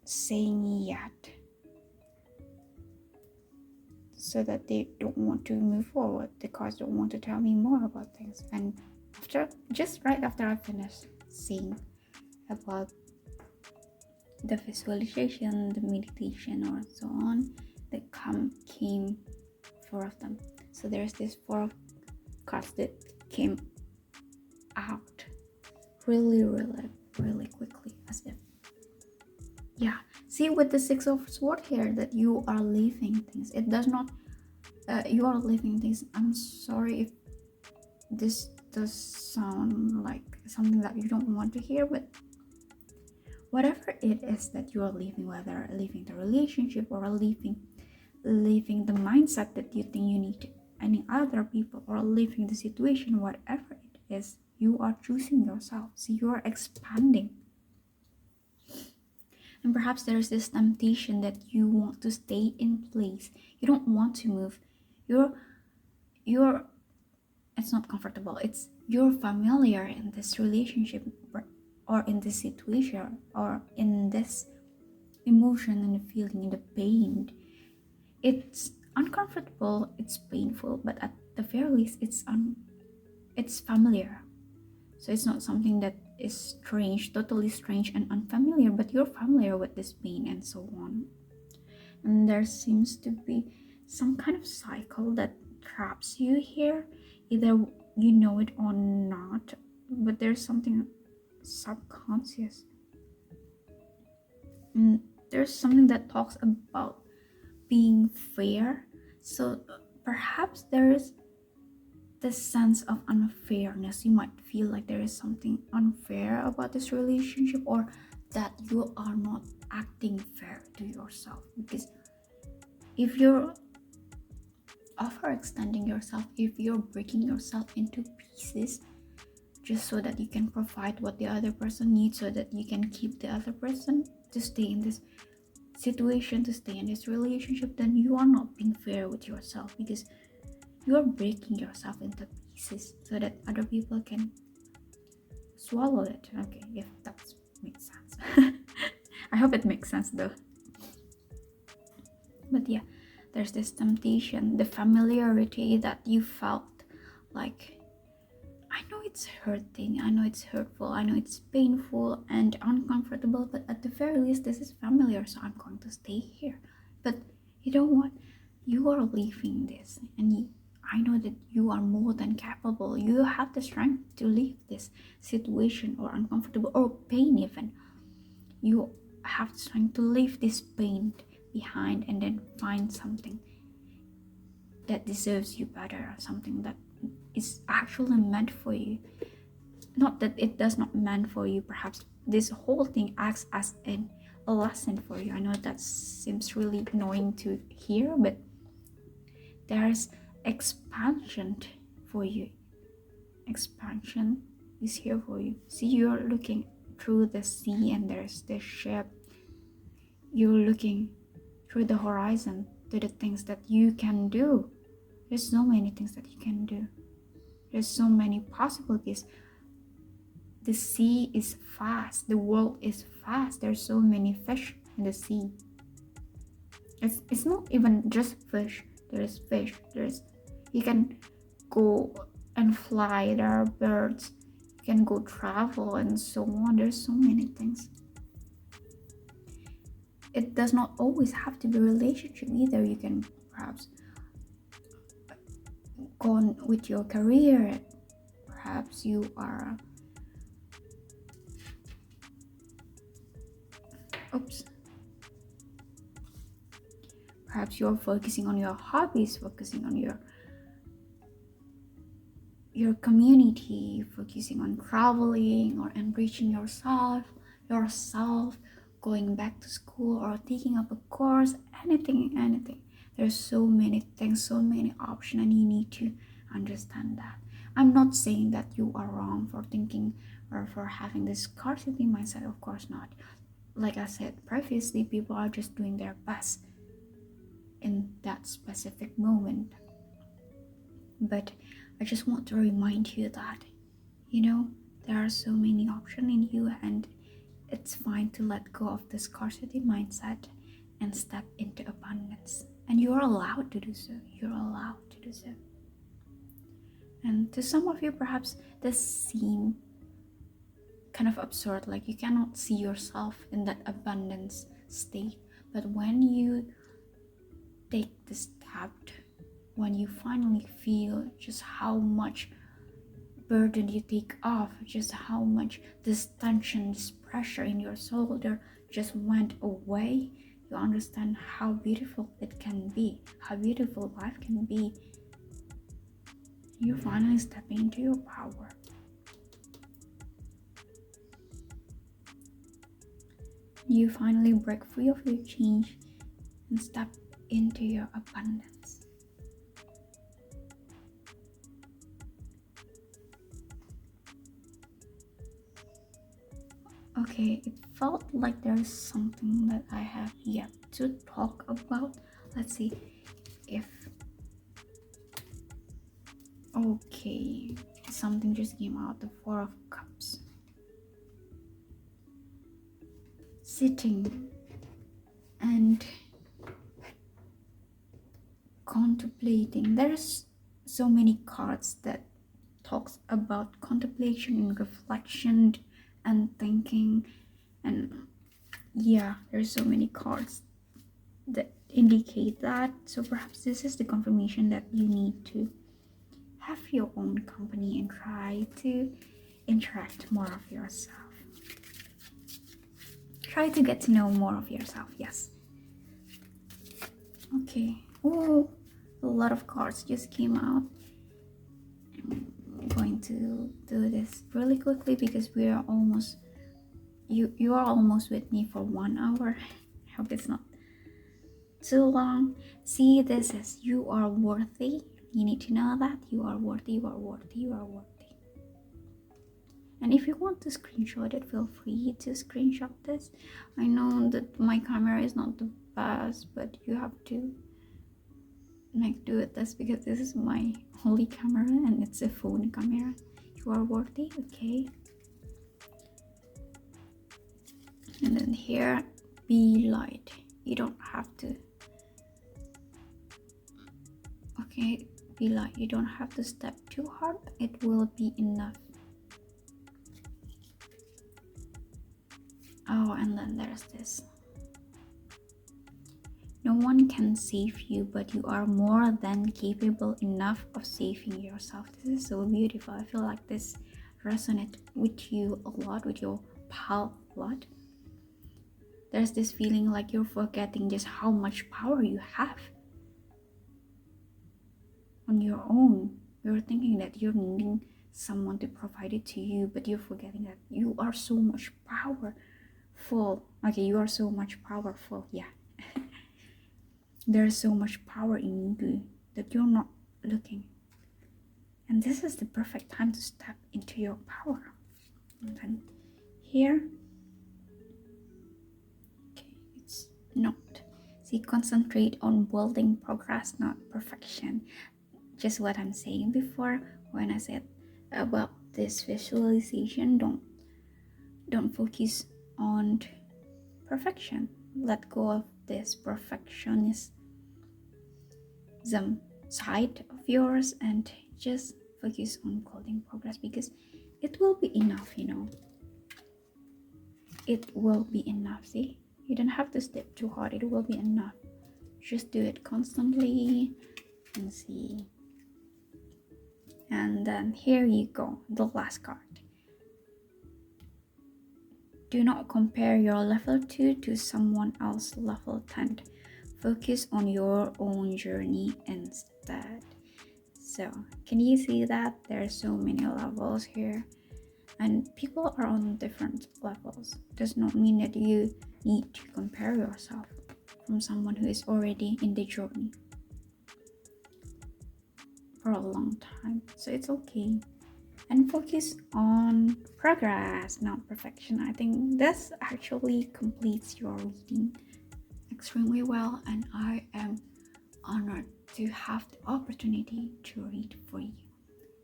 saying yet, so that they don't want to move forward. The cards don't want to tell me more about things. And right after I finished seeing about the visualization, the meditation, or so on, the came 4 of them. So there's this 4 of cards that came out really quickly, as if, yeah, see with the 6 of Swords here that you are leaving things. It does not you are leaving things. I'm sorry if this does sound like something that you don't want to hear, but whatever it is that you are leaving, whether leaving the relationship or leaving the mindset that you think you need any other people, or leaving the situation, whatever it is, you are choosing yourself. So you are expanding. And perhaps there's this temptation that you want to stay in place. You don't want to move. You're it's not comfortable. You're familiar in this relationship or in this situation or in this emotion and the feeling and the pain. It's uncomfortable, it's painful, but at the very least it's familiar. So it's not something that is strange, totally strange and unfamiliar, but you're familiar with this pain and so on. And there seems to be some kind of cycle that traps you here. Either you know it or not, but there's something subconscious. And there's something that talks about being fair. So perhaps there is this sense of unfairness. You might feel like there is something unfair about this relationship, or that you are not acting fair to yourself. Because if you're overextending yourself, if you're breaking yourself into pieces just so that you can provide what the other person needs, so that you can keep the other person to stay in this situation, to stay in this relationship, then you are not being fair with yourself, because you are breaking yourself into pieces so that other people can swallow it. Okay, if that makes sense. I hope it makes sense though. But yeah, there's this temptation, the familiarity that you felt like, I know it's hurting, I know it's hurtful, I know it's painful and uncomfortable, but at the very least this is familiar, so I'm going to stay here. But you know what? You are leaving this, and I know that you are more than capable. You have the strength to leave this situation, or uncomfortable, or pain even. You have the strength to leave this pain, behind and then find something that deserves you better, something that is actually meant for you. Not that it does not meant for you, perhaps this whole thing acts as a lesson for you. I know that seems really annoying to hear, but there's expansion for you. Expansion is here for you. See, you're looking through the sea and there's this ship. You're looking through the horizon to the things that you can do. There's so many things that you can do. There's so many possibilities. The sea is vast. The world is vast. There's so many fish in the sea. It's not even just fish. There is fish. You can go and fly. There are birds. You can go travel and so on. There's so many things. It does not always have to be a relationship either. You can perhaps go on with your career. Perhaps you are perhaps you're focusing on your hobbies, focusing on your community, focusing on traveling or enriching yourself, going back to school or taking up a course, anything. There's so many things, so many options, and you need to understand that. I'm not saying that you are wrong for thinking or for having this scarcity mindset, of course not. Like I said previously, people are just doing their best in that specific moment. But I just want to remind you that, there are so many options in you, and it's fine to let go of the scarcity mindset and step into abundance. And you're allowed to do so. And to some of you, perhaps this seems kind of absurd, like you cannot see yourself in that abundance state. But when you take the step, when you finally feel just how much burden you take off, just how much this tension, this pressure in your shoulder just went away, you understand how beautiful it can be, how beautiful life can be. You're finally stepping into your power. You finally break free of your change and step into your abundance. Okay, it felt like there's something that I have yet to talk about. Let's see if... Okay, something just came out, the Four of Cups. Sitting and contemplating. There's so many cards that talks about contemplation and reflection and thinking, and there's so many cards that indicate that. So perhaps this is the confirmation that you need to have your own company and try to interact more of yourself. Try to get to know more of yourself. Yes. Okay. Oh, a lot of cards just came out. I'm going to do this really quickly because we are almost... You are almost with me for 1 hour. I hope it's not too long. See, this is you are worthy. You need to know that you are worthy. And if you want to screenshot it, feel free to screenshot this. I know that my camera is not the best, but you have to make do with this because this is my only camera and it's a phone camera. You are worthy, okay? And then here, be light. You don't have to... Okay, be light. You don't have to step too hard. It will be enough. Oh, and then there's this. No one can save you, but you are more than capable enough of saving yourself. This is so beautiful. I feel like this resonates with you a lot, with your pal a lot. there's this feeling like you're forgetting just how much power you have on your own. You're thinking that you're needing someone to provide it to you, but you're forgetting that you are so much powerful. Okay, you are so much powerful. Yeah. There's so much power in you that you're not looking. And this is the perfect time to step into your power. And then here, okay, it's not. See, concentrate on building progress, not perfection. Just what I'm saying before when I said about this visualization, don't focus on perfection. Let go of this perfectionism side of yours and just focus on building progress, because it will be enough, it will be enough. See, you don't have to step too hard, it will be enough. Just do it constantly and see. And then here you go, the last card. Do not compare your level 2 to someone else level 10. Focus on your own journey instead. So, can you see that there are so many levels here? And people are on different levels. Does not mean that you need to compare yourself from someone who is already in the journey for a long time. So it's okay. And focus on progress, not perfection. I think this actually completes your reading extremely well, and I am honored to have the opportunity to read for you.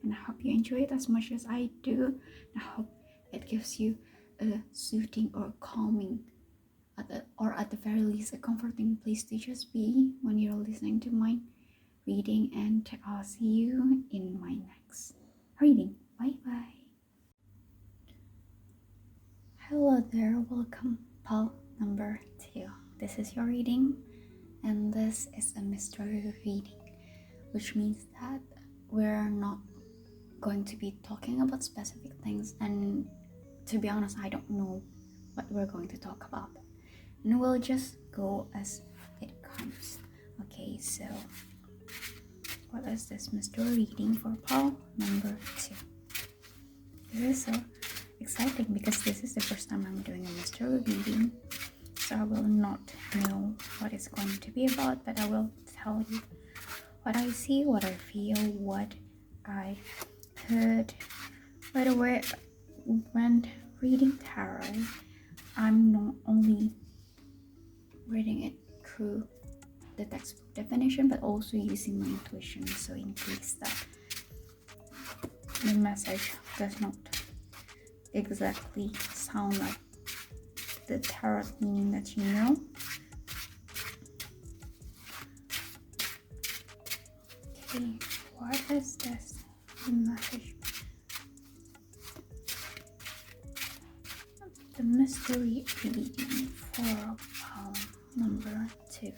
And I hope you enjoy it as much as I do. I hope it gives you a soothing or calming, or at the very least a comforting place to just be when you're listening to my reading. And I'll see you in my next reading. Bye bye. Hello there, welcome, pal number 2. This is your reading, and this is a mystery reading, which means that we're not going to be talking about specific things, and to be honest, I don't know what we're going to talk about, and we'll just go as it comes. Okay, so what is this mystery reading for pal number 2? This is so exciting because this is the first time I'm doing a mystery reading, so I will not know what it's going to be about, but I will tell you what I see, what I feel, what I heard. By the way, when reading tarot, I'm not only reading it through the textbook definition, but also using my intuition. So in case that the message does not exactly sound like the tarot meaning that you know, okay, what is this message? The mystery reading for number 2.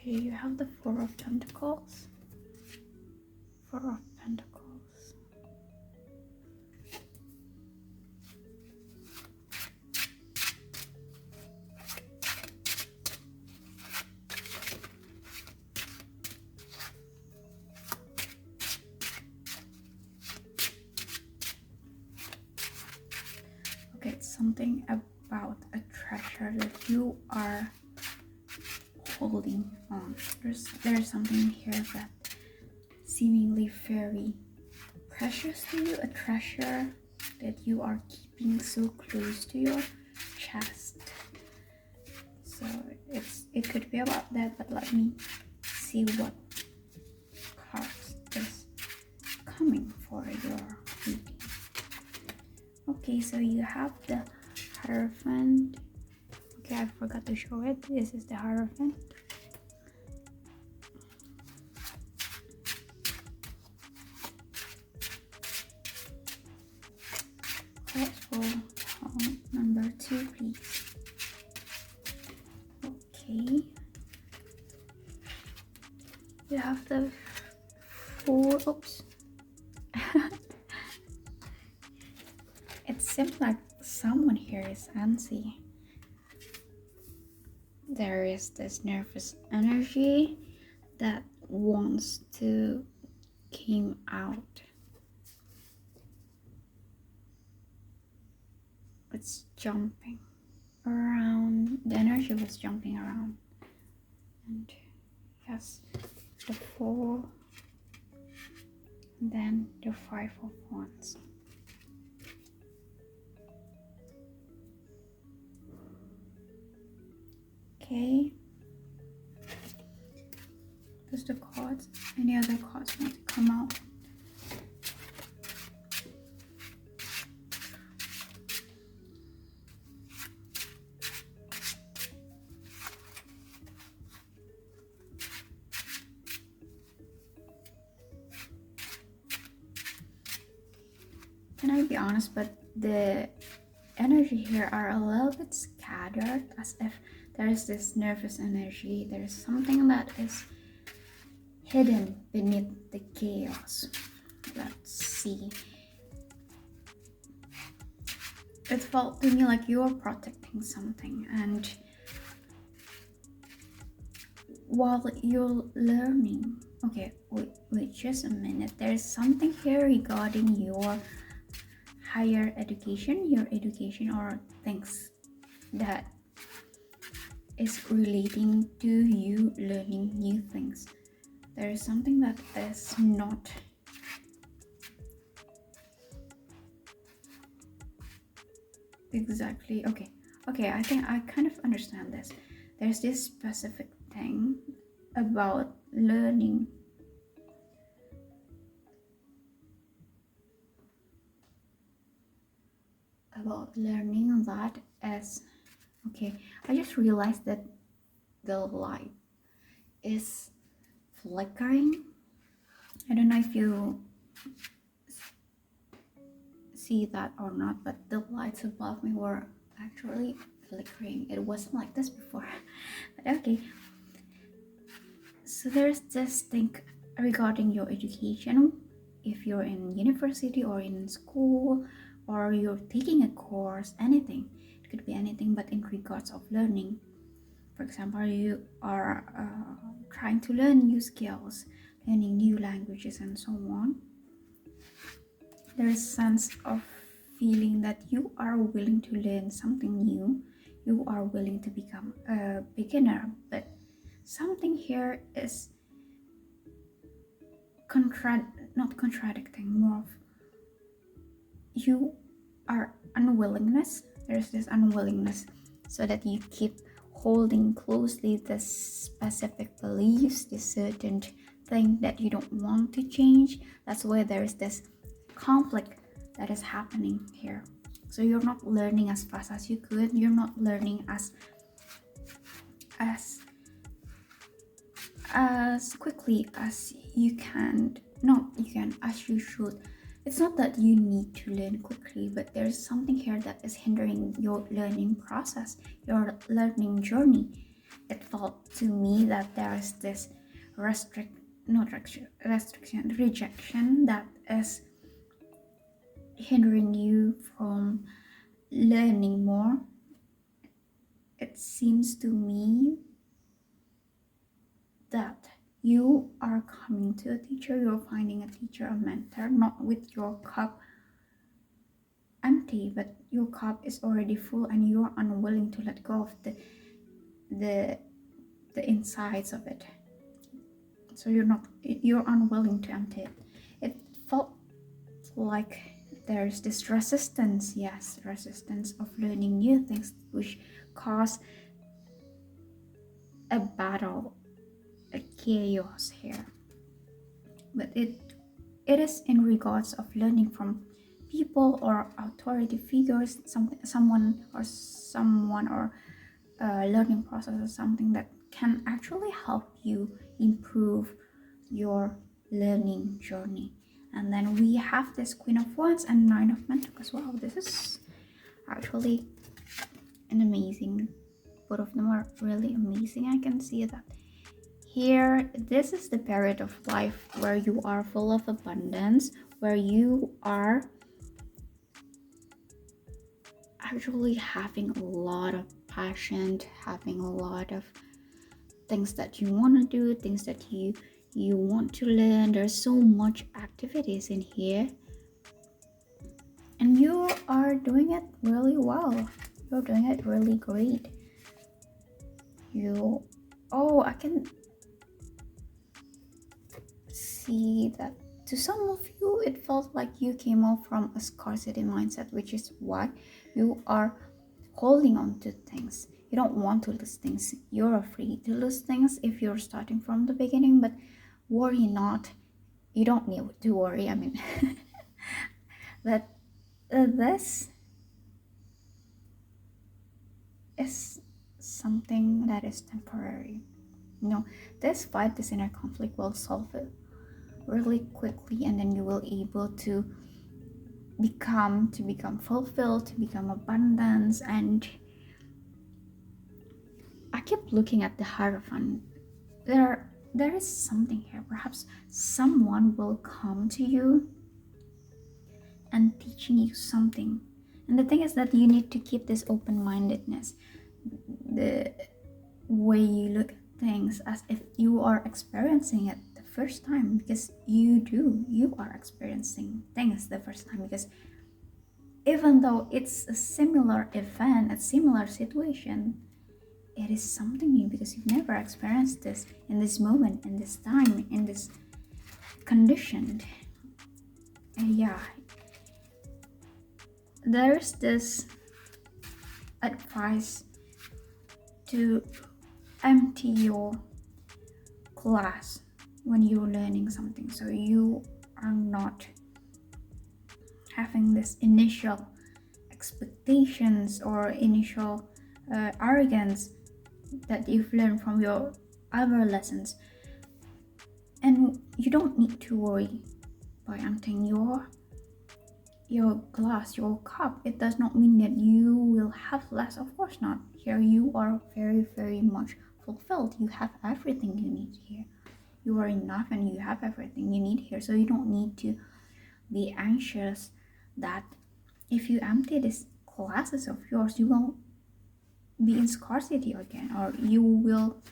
Okay, you have the Four of Pentacles. Four of Pentacles. Okay, it's something about a treasure that you are holding on. There's something here that seemingly very precious to you, a treasure that you are keeping so close to your chest. So it could be about that, but let me see what cards is coming for your reading. Okay, so you have the Hierophant. Okay, I forgot to show it. This is the Hierophant. Cards for number 2, please. Okay. You have the 4. Oops. It seems like someone here is antsy. There is this nervous energy that wants to come out. It's jumping around. The energy was jumping around. And yes, the 4, and then the 5 of Wands. Okay. Just the cards. Any other cards want to come out? Can I be honest, but the energy here are a little bit scattered, as if there is this nervous energy. There is something that is hidden beneath the chaos. Let's see. It felt to me like you are protecting something, and while you're learning, okay, wait just a minute. There's something here regarding your higher education, your education, or things that is relating to you learning new things. There is something that is not exactly okay. I think I kind of understand this. There's this specific thing about learning that as okay. I just realized that the light is flickering. I don't know if you see that or not, but the lights above me were actually flickering. It wasn't like this before. But okay, so there's this thing regarding your education. If you're in university or in school, or you're taking a course, anything, it could be anything, but in regards of learning. For example, you are trying to learn new skills, learning new languages and so on. There is a sense of feeling that you are willing to learn something new. You are willing to become a beginner, but something here is not contradicting, more of you are unwillingness. There's this unwillingness so that you keep holding closely this specific beliefs, this certain thing that you don't want to change. That's why there's this conflict that is happening here. So you're not learning as fast as you could. You're not learning as quickly as you can. As you should. It's not that you need to learn quickly, but there's something here that is hindering your learning process, your learning journey. It felt to me that there is this rejection that is hindering you from learning more. It seems to me that you are coming to a teacher, you're finding a teacher, a mentor, not with your cup empty, but your cup is already full and you're unwilling to let go of the insides of it. So you're unwilling to empty it. It felt like there's this resistance of learning new things, which cause a battle, a chaos here. But it is in regards of learning from people or authority figures, someone or learning process is something that can actually help you improve your learning journey. And then we have this Queen of Wands and Nine of Pentacles. Wow, this is actually an amazing, both of them are really amazing. I can see that here. This is the period of life where you are full of abundance, where you are actually having a lot of passion, having a lot of things that you want to do, things that you want to learn. There's so much activities in here, and you are doing it really well. You're doing it really great. I can see that to some of you it felt like you came off from a scarcity mindset, which is why you are holding on to things. You don't want to lose things. You're afraid to lose things if you're starting from the beginning, but worry not. You don't need to worry. I mean, that this is something that is temporary. This fight, this inner conflict will solve it really quickly, and then you will able to become fulfilled, to become abundance. And I keep looking at the Hierophant. There is something here. Perhaps someone will come to you and teaching you something. And the thing is that you need to keep this open-mindedness, the way you look at things as if you are experiencing it the first time, because you are experiencing things the first time, because even though it's a similar event, a similar situation, it is something new because you've never experienced this in this moment, in this time, in this condition. And yeah, there's this advice to empty your glass when you're learning something, so you are not having this initial expectations or initial arrogance that you've learned from your other lessons. And you don't need to worry by emptying your glass, your cup. It does not mean that you will have less. Of course not. Here you are very, very much fulfilled. You have everything you need here. You are enough and you have everything you need here. So you don't need to be anxious that if you empty these glasses of yours, you will be in scarcity again, or you will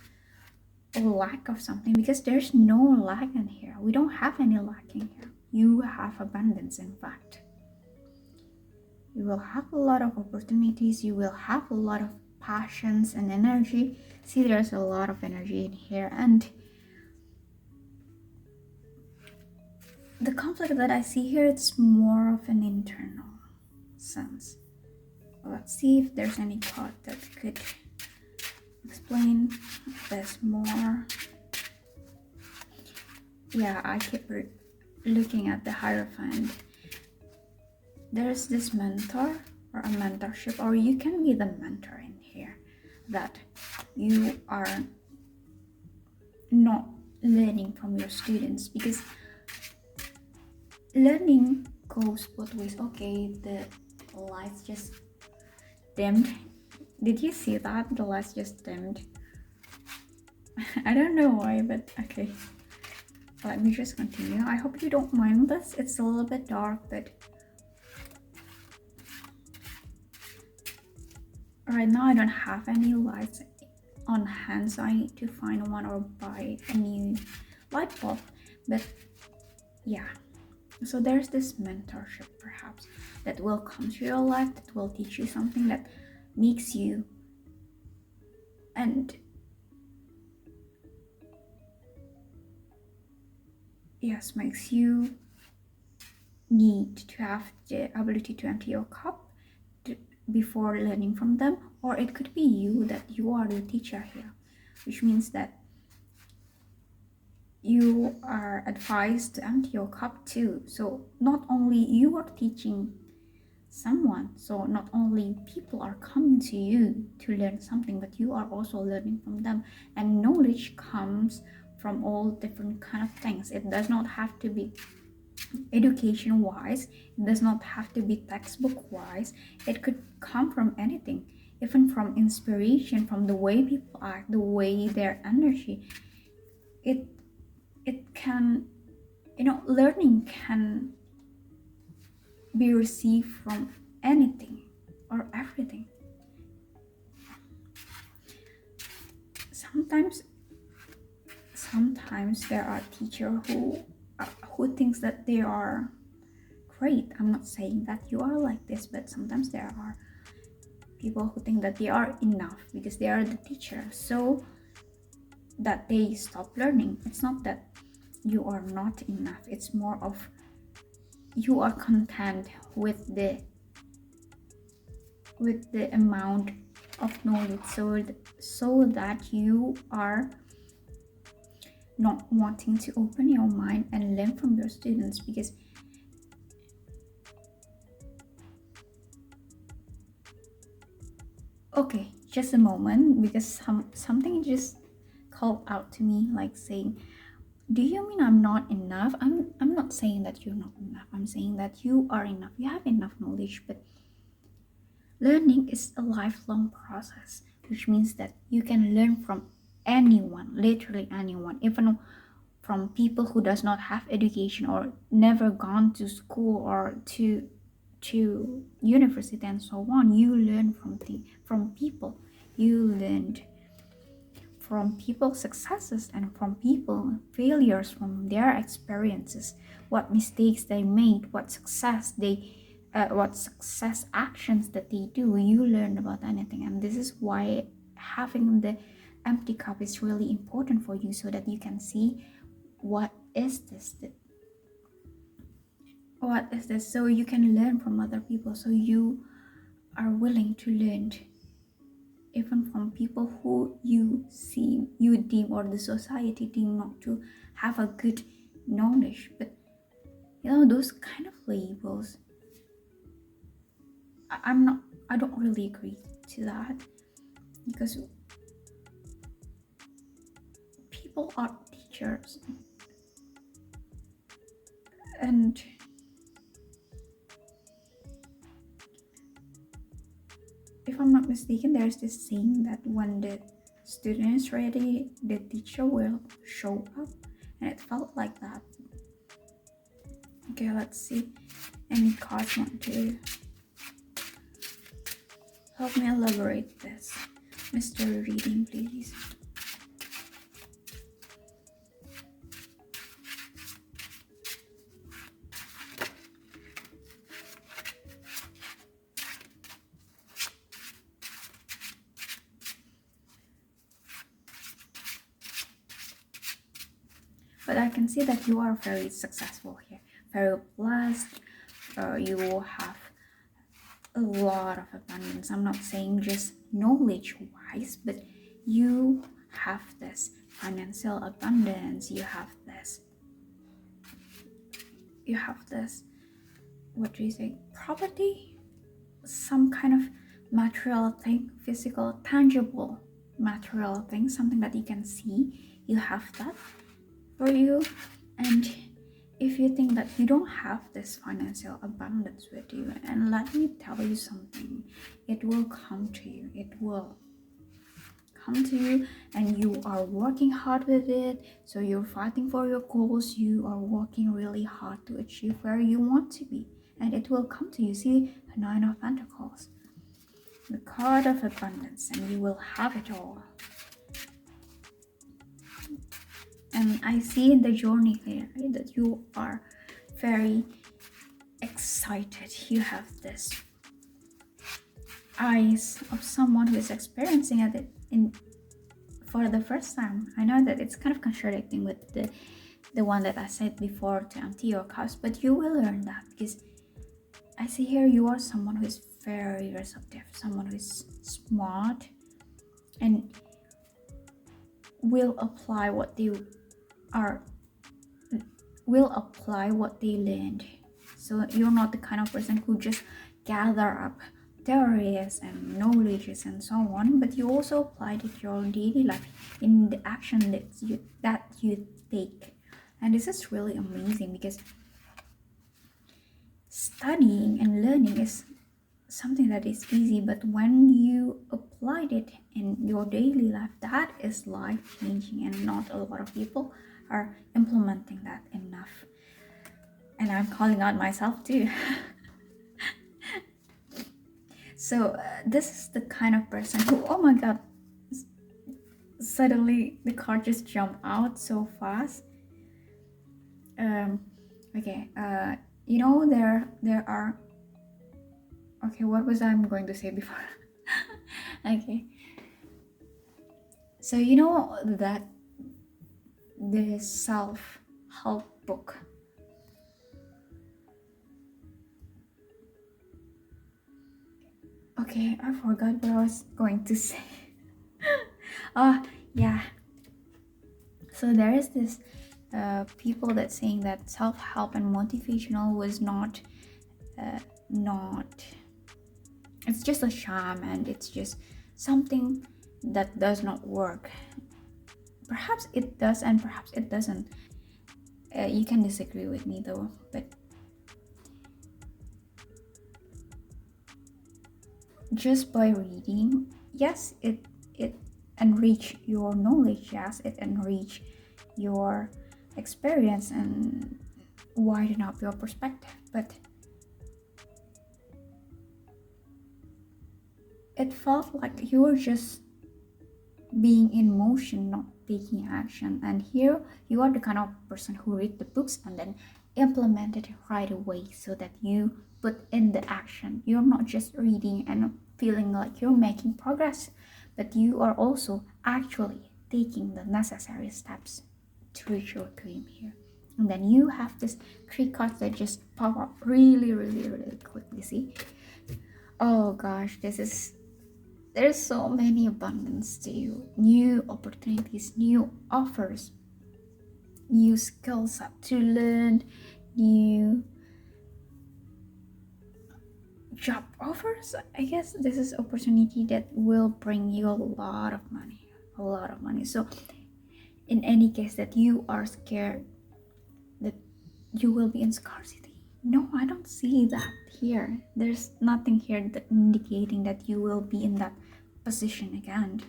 lack of something, because there's no lack in here. We don't have any lack in here. You have abundance. In fact, you will have a lot of opportunities. You will have a lot of passions and energy. See, there's a lot of energy in here. And the conflict that I see here, it's more of an internal sense. Let's see if there's any card that could explain this more. Yeah, I keep looking at the Hierophant. There's this mentor or a mentorship, or you can be the mentor in here, that you are not learning from your students, because learning goes both ways. Okay, the lights just dimmed. Did you see that? The lights just dimmed. I don't know why, but okay. Let me just continue. I hope you don't mind this. It's a little bit dark, but right now I don't have any lights on hand, so I need to find one or buy a new light bulb. But yeah, so there's this mentorship perhaps that will come to your life, that will teach you something that makes you makes you need to have the ability to empty your cup before learning from them. Or it could be you, that you are the teacher here, which means that you are advised to empty your cup too. So not only you are teaching someone. So not only people are coming to you to learn something, but you are also learning from them. And knowledge comes from all different kind of things. It does not have to be education wise, it does not have to be textbook wise. It could come from anything, even from inspiration, from the way people act, the way their energy. It can, learning can be received from anything or everything. Sometimes there are teachers who thinks that they are great. I'm not saying that you are like this, but sometimes there are people who think that they are enough because they are the teacher, so that they stop learning. It's not that you are not enough, it's more of you are content with the amount of knowledge, so that you are not wanting to open your mind and learn from your students. Because okay, just a moment, because something just called out to me, like saying, do you mean I'm not enough? I'm not saying that you're not enough. I'm saying that you are enough. You have enough knowledge, but learning is a lifelong process, which means that you can learn from anyone, literally anyone, even from people who does not have education or never gone to school or to university and so on. You learn from people. You learned from people's successes and from people failures, from their experiences, what mistakes they made, what success actions that they do. You learn about anything, and this is why having the empty cup is really important for you, so that you can see what is this, so you can learn from other people, so you are willing to learn even from people who you deem, or the society deem, not to have a good knowledge. But those kind of labels, I don't really agree to that, because people are teachers. And if I'm not mistaken, there's this saying that when the student is ready, the teacher will show up, and it felt like that. Okay, let's see. Any cards want to help me elaborate this? Mr. Reading, please. But I can see that you are very successful here, very blessed. You have a lot of abundance. I'm not saying just knowledge wise, but you have this financial abundance. You have this, what do you say, property, some kind of material thing, physical, tangible material thing, something that you can see. You have that for you. And if you think that you don't have this financial abundance with you, and let me tell you something, it will come to you. It will come to you, and you are working hard with it. So you're fighting for your goals. You are working really hard to achieve where you want to be, and it will come to you. See, the Nine of Pentacles, the card of abundance, and you will have it all. And I see in the journey here, right, that you are very excited. You have this eyes of someone who is experiencing it for the first time. I know that it's kind of contradicting with the one that I said before, to empty your cups, but you will learn that, because I see here you are someone who is very receptive, someone who is smart, and will apply what they learned. So you're not the kind of person who just gather up theories and knowledges and so on, but you also apply it to your daily life in the action that you take. And this is really amazing because studying and learning is something that is easy, but when you applied it in your daily life, that is life changing, and not a lot of people are implementing that enough. And I'm calling out myself too. So this is the kind of person who, oh my god, suddenly the car just jumped out so fast. Okay, there are, okay, what was I going to say before? Okay, so you know that the self-help book, okay, I forgot what I was going to say. Oh yeah, so there is this people that saying that self-help and motivational was not it's just a sham, and it's just something that does not work. Perhaps it does and perhaps it doesn't. You can disagree with me though, but just by reading, yes, it enrich your knowledge, yes, it enrich your experience and widen up your perspective, but it felt like you were just being in motion, not taking action. And here you are the kind of person who read the books and then implement it right away, so that you put in the action. You're not just reading and feeling like you're making progress, but you are also actually taking the necessary steps to reach your dream here. And then you have this 3 cards that just pop up really, really, really quickly. See, oh gosh, there's so many abundance to you, new opportunities, new offers, new skills to learn, new job offers. I guess this is opportunity that will bring you a lot of money. So in any case that you are scared that you will be in scarcity, no, I don't see that here. There's nothing here that indicating that you will be in that position again.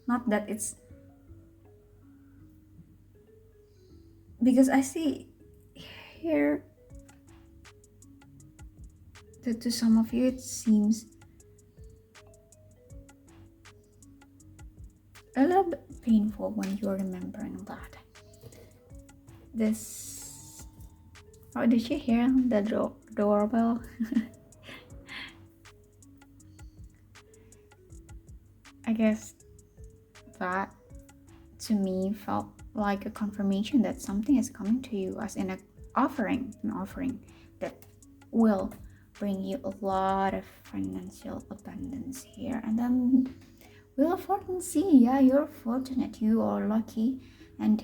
Not that it's, because I see here that to some of you it seems a little bit painful when you're remembering that. This, oh, did you hear the doorbell? I guess that to me felt like a confirmation that something is coming to you, as in an offering that will bring you a lot of financial abundance here. And then Wheel of Fortune, see, yeah, you're fortunate, you are lucky, and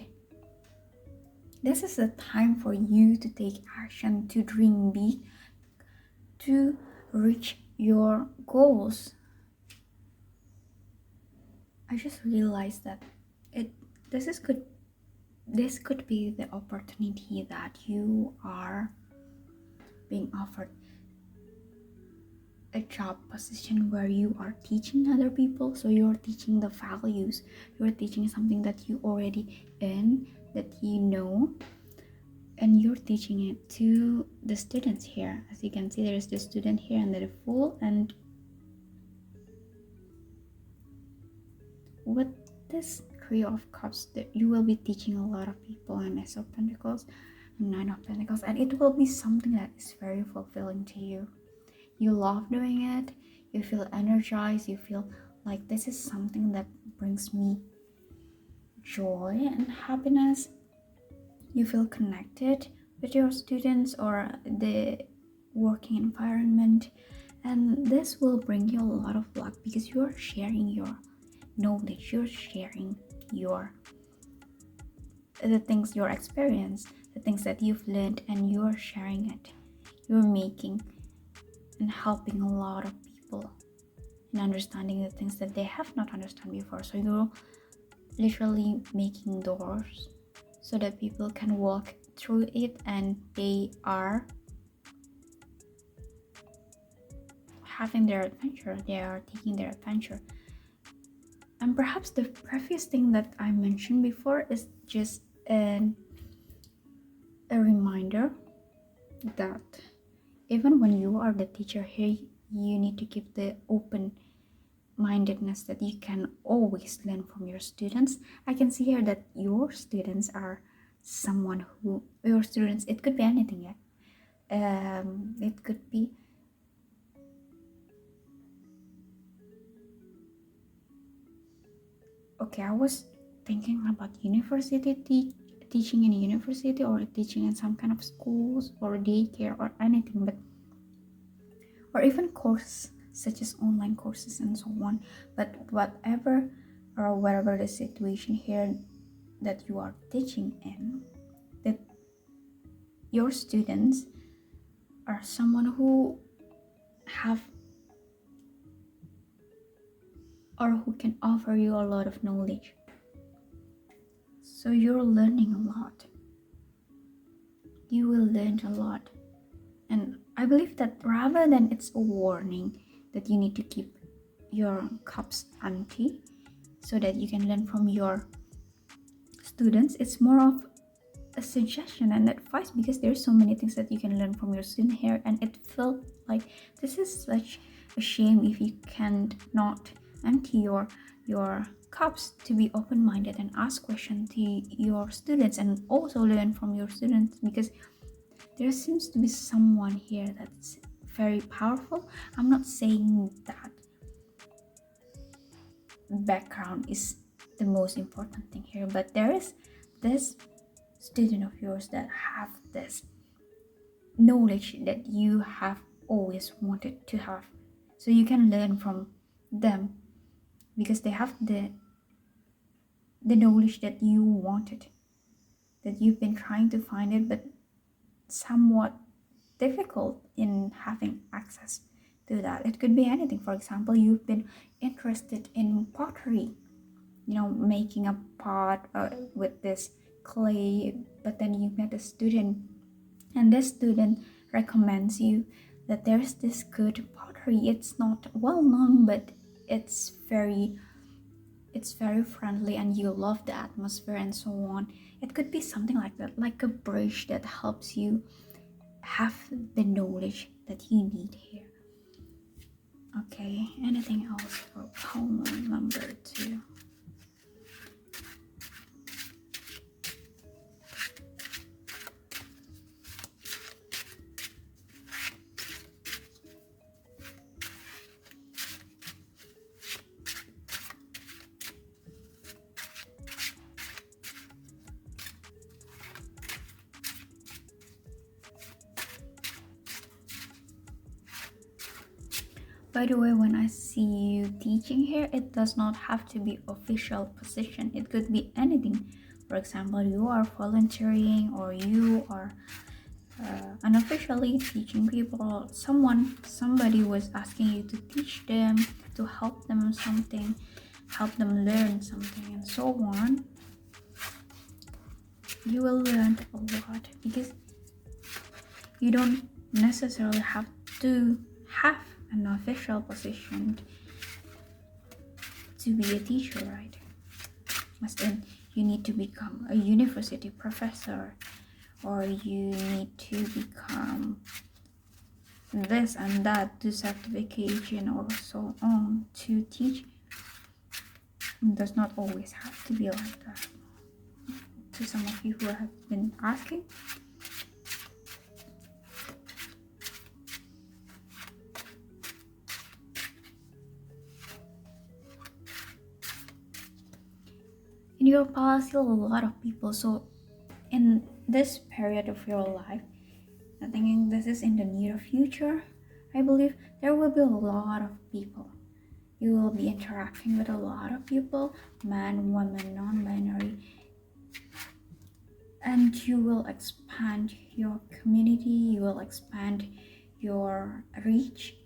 this is the time for you to take action, to dream big, to reach your goals. I just realized that this could be the opportunity that you are being offered, a job position where you are teaching other people. So you're teaching the values, you're teaching something that you already in, that you know, and you're teaching it to the students here. As you can see, there's the student here and the Fool, and with this 3 of Cups that you will be teaching a lot of people, and Ace of Pentacles and 9 of Pentacles, and it will be something that is very fulfilling to you. You love doing it, you feel energized, you feel like this is something that brings me joy and happiness. You feel connected with your students or the working environment, and this will bring you a lot of luck because you're sharing your knowledge, you're sharing the things, your experience, the things that you've learned, and you're sharing it. you're making and helping a lot of people in understanding the things that they have not understood before. So you're literally making doors so that people can walk through it and they are having their adventure, they are taking their adventure. And perhaps the previous thing that I mentioned before is just a reminder that even when you are the teacher here, you need to keep the open mindedness that you can always learn from your students. I can see here that your students are someone who, your students, it could be anything, yeah. It could be okay. I was thinking about university teaching in a university, or teaching in some kind of schools or daycare or anything, but or even courses such as online courses and so on. But whatever or whatever the situation here that you are teaching in, that your students are someone who have or who can offer you a lot of knowledge. So you're learning a lot. You will learn a lot. And I believe that rather than it's a warning that you need to keep your cups empty so that you can learn from your students, it's more of a suggestion and advice, because there's so many things that you can learn from your student here, and it felt like this is such a shame if you can't not empty your cups to be open-minded and ask questions to your students and also learn from your students, because there seems to be someone here that's very powerful. I'm not saying that background is the most important thing here, but there is this student of yours that have this knowledge that you have always wanted to have, so you can learn from them because they have the knowledge that you wanted, that you've been trying to find it but somewhat difficult in having access to that. It could be anything. For example, you've been interested in pottery, making a pot with this clay, but then you met a student and this student recommends you that there's this good pottery. It's not well known, but it's very friendly and you love the atmosphere and so on. It could be something like that, like a bridge that helps you have the knowledge that you need here. Okay, anything else for poem number 2? By the way, when I see you teaching here, it does not have to be official position. It could be anything. For example, you are volunteering or you are unofficially teaching people. Somebody was asking you to teach them, to help them something, help them learn something, and so on. You will learn a lot because you don't necessarily have to have an official position to be a teacher, right? But then you need to become a university professor, or you need to become this and that, to certification or so on to teach. It does not always have to be like that. To some of you who have been asking, in your past, a lot of people. So in this period of your life, I'm thinking this is in the near future, I believe there will be a lot of people. You will be interacting with a lot of people, man, woman, non-binary, and you will expand your community, you will expand your reach.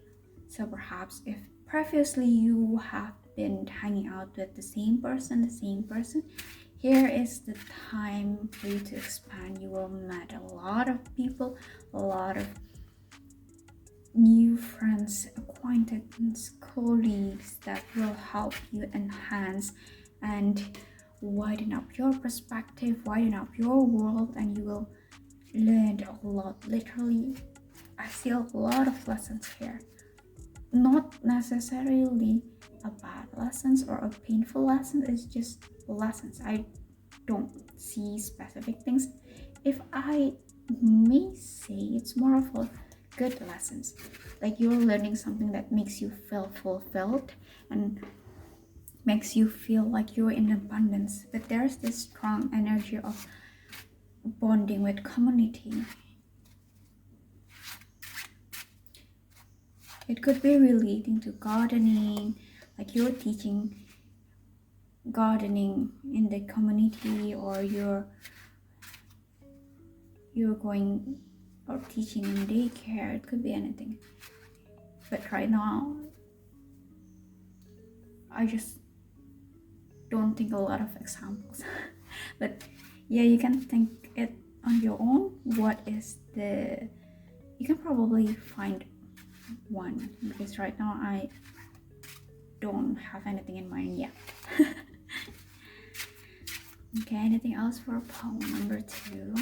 So perhaps if previously you have been hanging out with the same person, here is the time for you to expand. You will meet a lot of people, a lot of new friends, acquaintances, colleagues that will help you enhance and widen up your perspective, widen up your world, and you will learn a lot. Literally, I see a lot of lessons here. Not necessarily a bad lessons or a painful lesson, it's just lessons. I don't see specific things. If I may say, it's more of a good lessons, like you're learning something that makes you feel fulfilled and makes you feel like you're in abundance. But there's this strong energy of bonding with community. It could be relating to gardening, like you're teaching gardening in the community, or you're going or teaching in daycare. It could be anything. But right now, I just don't think a lot of examples. But yeah, you can think it on your own. You can probably find one, because right now I don't have anything in mind yet. Okay, anything else for poem number 2?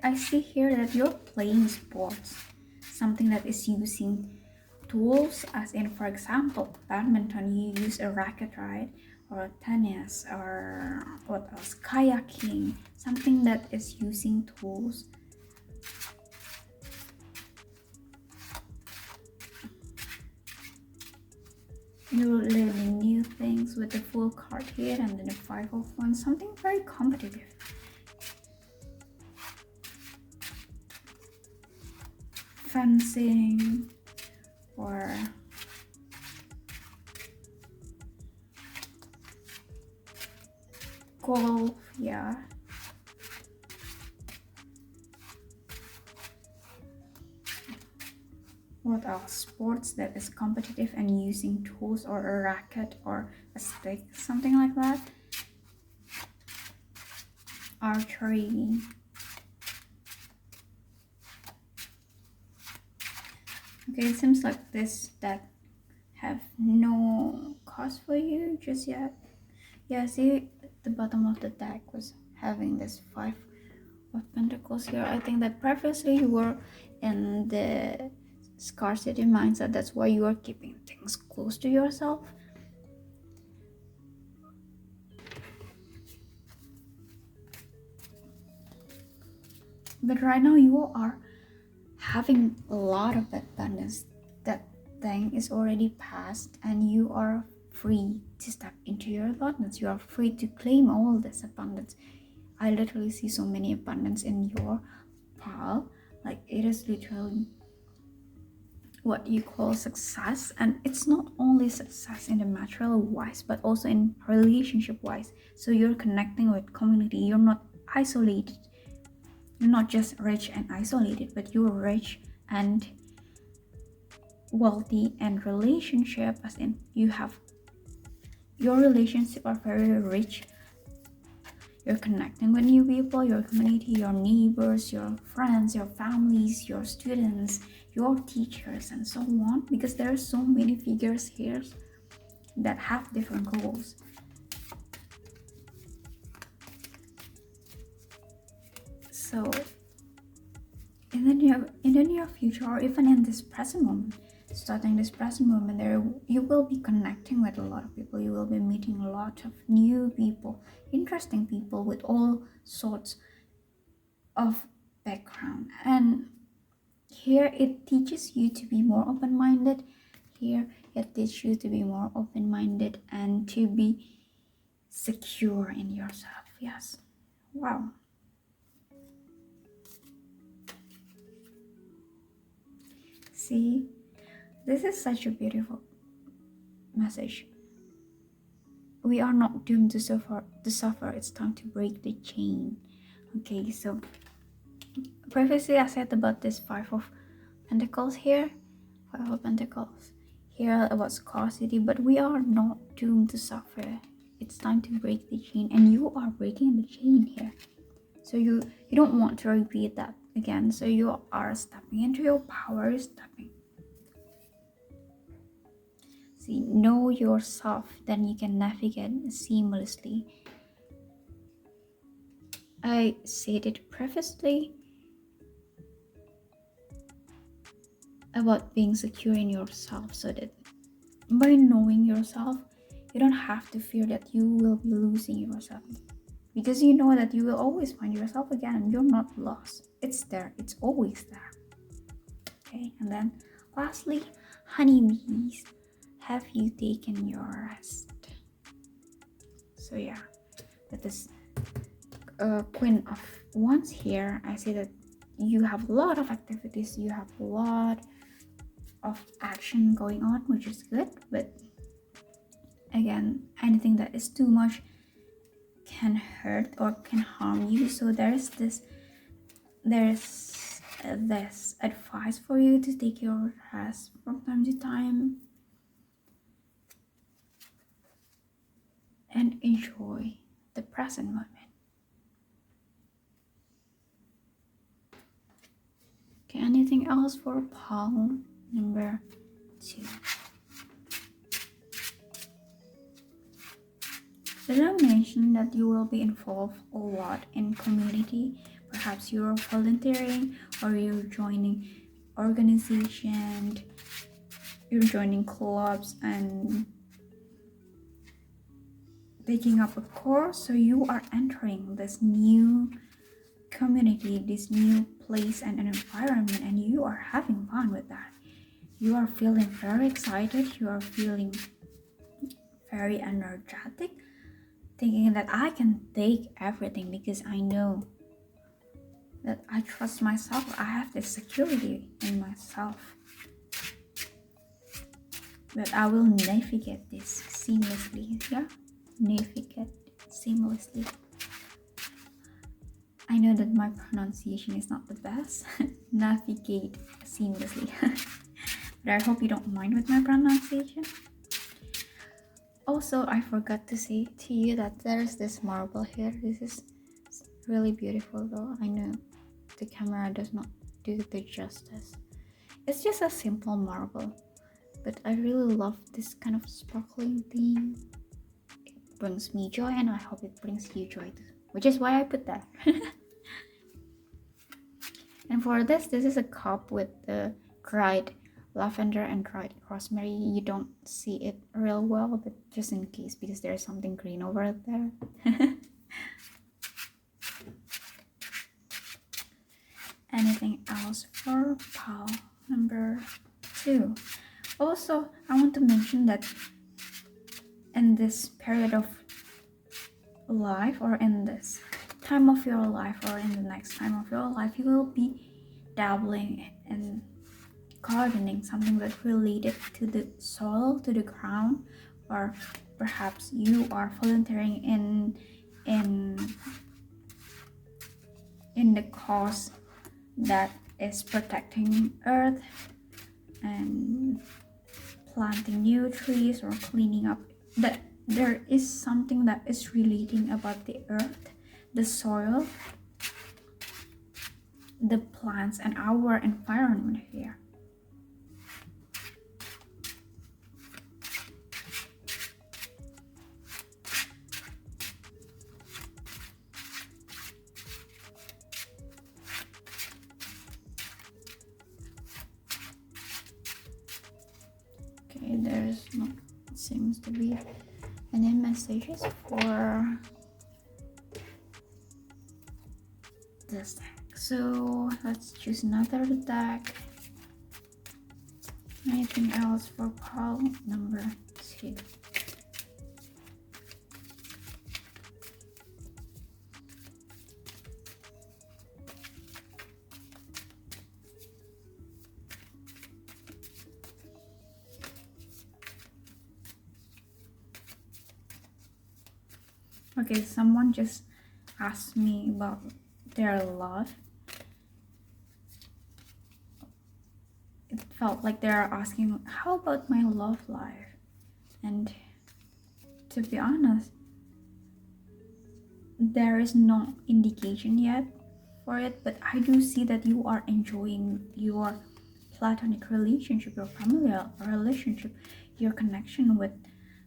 I see here that you're playing sports, something that is using tools, as in, for example, badminton, you use a racket, right? Or tennis, or what else? Kayaking, something that is using tools. You're learning new things with the full card here, and then the 5 of Wands, something very competitive. Fencing, or golf, yeah. What else? Sports that is competitive and using tools, or a racket or a stick, something like that. Archery. Okay, it seems like this deck have no cause for you just yet. Yeah, see, the bottom of the deck was having this 5 of Pentacles here. I think that previously you were in the scarcity mindset. That's why you are keeping things close to yourself. But right now you are having a lot of abundance. That thing is already past, and you are free to step into your abundance. You are free to claim all this abundance. I literally see so many abundance in your pile. Like, it is literally what you call success, and it's not only success in the material wise, but also in relationship wise. So you're connecting with community. You're not isolated. You're not just rich and isolated, but you're rich and wealthy, and relationship, as in you have your relationship are very rich. You're connecting with new people, your community, your neighbors, your friends, your families, your students, your teachers, and so on, because there are so many figures here that have different goals. So in the near future, or even in this present moment, starting this present moment, there you will be connecting with a lot of people. You will be meeting a lot of new people, interesting people with all sorts of background. And here it teaches you to be more open-minded. Here it teaches you to be more open-minded and to be secure in yourself. Yes. Wow. See, this is such a beautiful message. We are not doomed to suffer. It's time to break the chain. Okay, so previously I said about this Five of Pentacles here. Five of Pentacles here about scarcity, but we are not doomed to suffer. It's time to break the chain, and you are breaking the chain here. So you don't want to repeat that again. So you are stepping into your power, stepping. See, know yourself, then you can navigate seamlessly. I said it previously about being secure in yourself, so that by knowing yourself, you don't have to fear that you will be losing yourself, because you know that you will always find yourself again and you're not lost. It's there, it's always there. Okay, and then lastly, honeybees, have you taken your rest? So yeah, that is Queen of Wands here. I say that you have a lot of activities, you have a lot of action going on, which is good, but again, anything that is too much can hurt or can harm you. So there's this advice for you to take your rest from time to time and enjoy the present moment. Okay, anything else for pile number 2? Did I mention that you will be involved a lot in community? Perhaps you're volunteering, or you're joining organization, you're joining clubs and taking up a course. So you are entering this new community, this new place and an environment, and you are having fun with that. You are feeling very excited, you are feeling very energetic, thinking that I can take everything because I know that I trust myself. I have this security in myself that I will navigate this seamlessly. Yeah, navigate seamlessly. I know that my pronunciation is not the best. Navigate seamlessly. But I hope you don't mind with my pronunciation. Also, I forgot to say to you that there's this marble here. This is really beautiful though. I know the camera does not do the justice. It's just a simple marble, but I really love this kind of sparkling theme. It brings me joy, and I hope it brings you joy too, which is why I put that. And for this is a cup with the dried lavender and dried rosemary. You don't see it real well, but just in case, because there's something green over there. Anything else for pile number 2? Also, I want to mention that in this period of life, or in this time of your life, or in the next time of your life, you will be dabbling in gardening, something that's related to the soil, to the ground, or perhaps you are volunteering in the cause that is protecting earth and planting new trees or cleaning up. That there is something that is relating about the earth, the soil, the plants, and our environment here. Okay, there's not seems to be any messages for this deck. So let's choose another deck. Anything else for pile number 2? Okay, someone just asked me about their love. It felt like they're asking, how about my love life? And to be honest, there is no indication yet for it, but I do see that you are enjoying your platonic relationship, your familial relationship, your connection with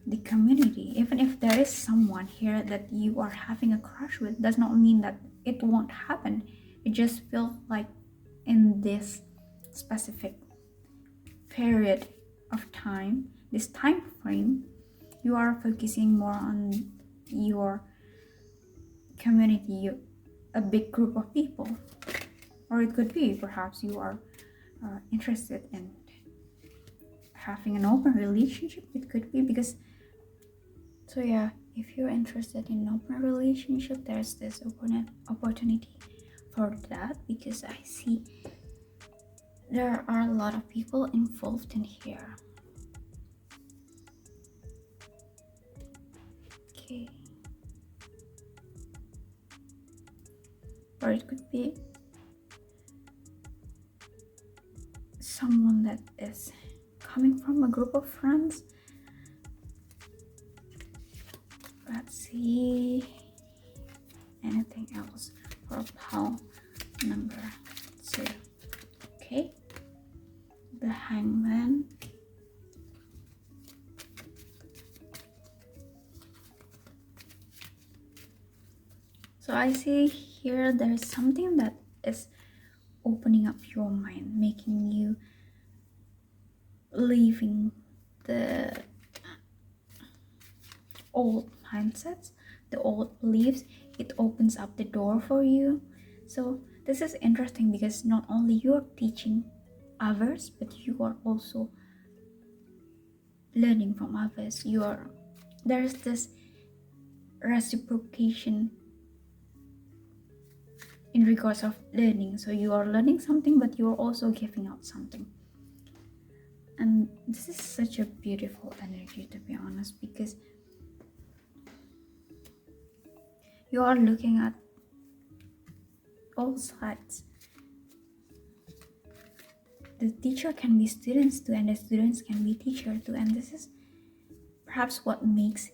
the community. Even if there is someone here that you are having a crush with, does not mean that it won't happen. It just feels like in this specific period of time, this time frame, you are focusing more on your community, a big group of people. Or it could be perhaps you are interested in having an open relationship. It could be because, so yeah, if you're interested in an open relationship, there's this opportunity for that, because I see there are a lot of people involved in here. Okay. Or it could be someone that is coming from a group of friends. Let's see anything else for pile number 2. Okay, the Hangman. So I see here there's something that is opening up your mind, making you leaving the old mindsets, the old beliefs. It opens up the door for you. So this is interesting because not only you're teaching others, but you are also learning from others. There's this reciprocation in regards of learning. So you are learning something, but you are also giving out something. And this is such a beautiful energy, to be honest, because you are looking at all sides. The teacher can be students too, and the students can be teacher too. And this is perhaps what makes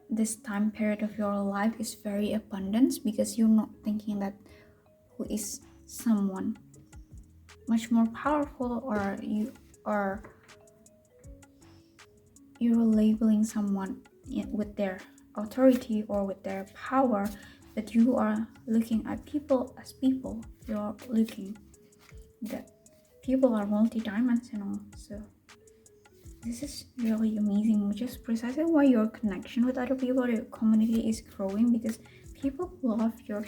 this time period of your life is very abundant, because you're not thinking that who is someone much more powerful, or you're labeling someone with their authority or with their power, but you are looking at people as people. You're looking that people are multidimensional. So this is really amazing, which is precisely why your connection with other people, your community is growing, because people love your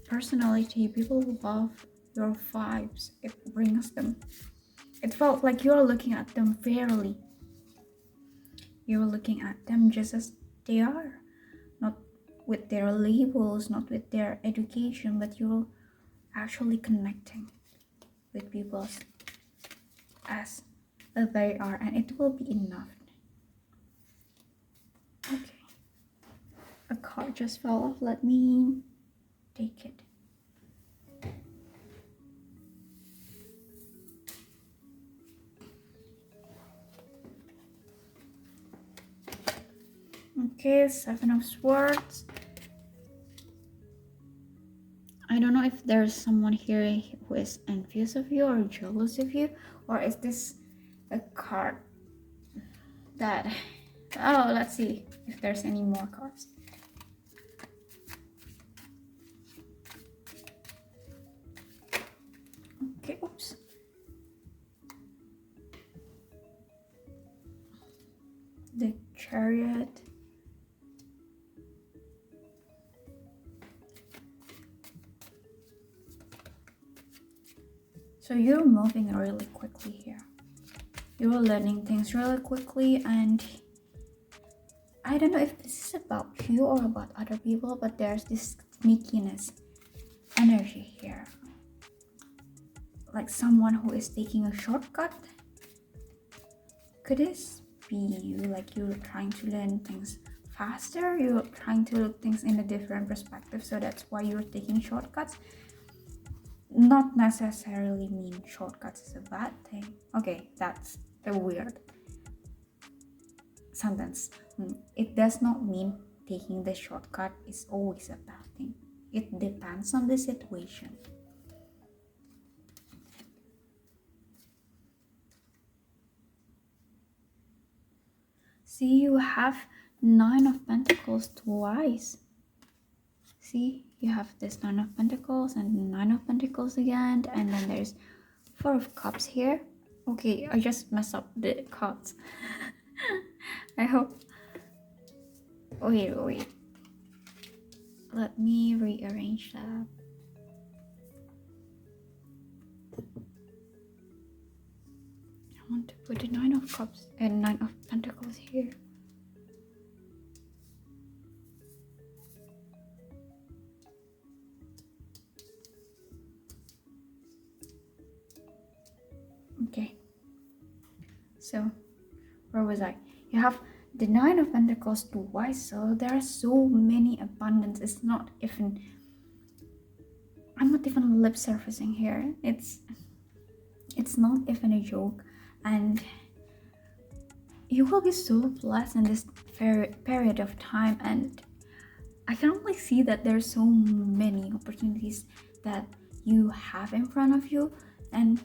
personality, people love your vibes. It brings them. It felt like you're looking at them fairly. You're looking at them just as they are, not with their labels, not with their education, but you're actually connecting with people as they are, and it will be enough. Okay, a card just fell off. Let me take it. Okay, 7 of Swords. I don't know if there's someone here who is envious of you or jealous of you, or is this a card that... Oh, let's see if there's any more cards. Okay, oops. The Chariot. So you're moving really quickly here. You're learning things really quickly, and I don't know if this is about you or about other people, but there's this sneakiness energy here. Like someone who is taking a shortcut. Could this be you? Like you're trying to learn things faster, you're trying to look things in a different perspective, so that's why you're taking shortcuts. Not necessarily mean shortcuts is a bad thing. Okay, that's a weird sentence. It does not mean taking the shortcut is always a bad thing. It depends on the situation. See, you have 9 of Pentacles twice. See, you have this 9 of Pentacles and 9 of Pentacles again, and then there's 4 of Cups here. Okay, I just messed up the cards. I hope. Wait. Let me rearrange that. I want to put the 9 of Cups and 9 of Pentacles here. Okay. So, where was I? You have the 9 of Pentacles twice, so there are so many abundance. It's not even, I'm not even lip surfacing here. It's not even a joke, and you will be so blessed in this period of time. And I can only see that there's so many opportunities that you have in front of you, and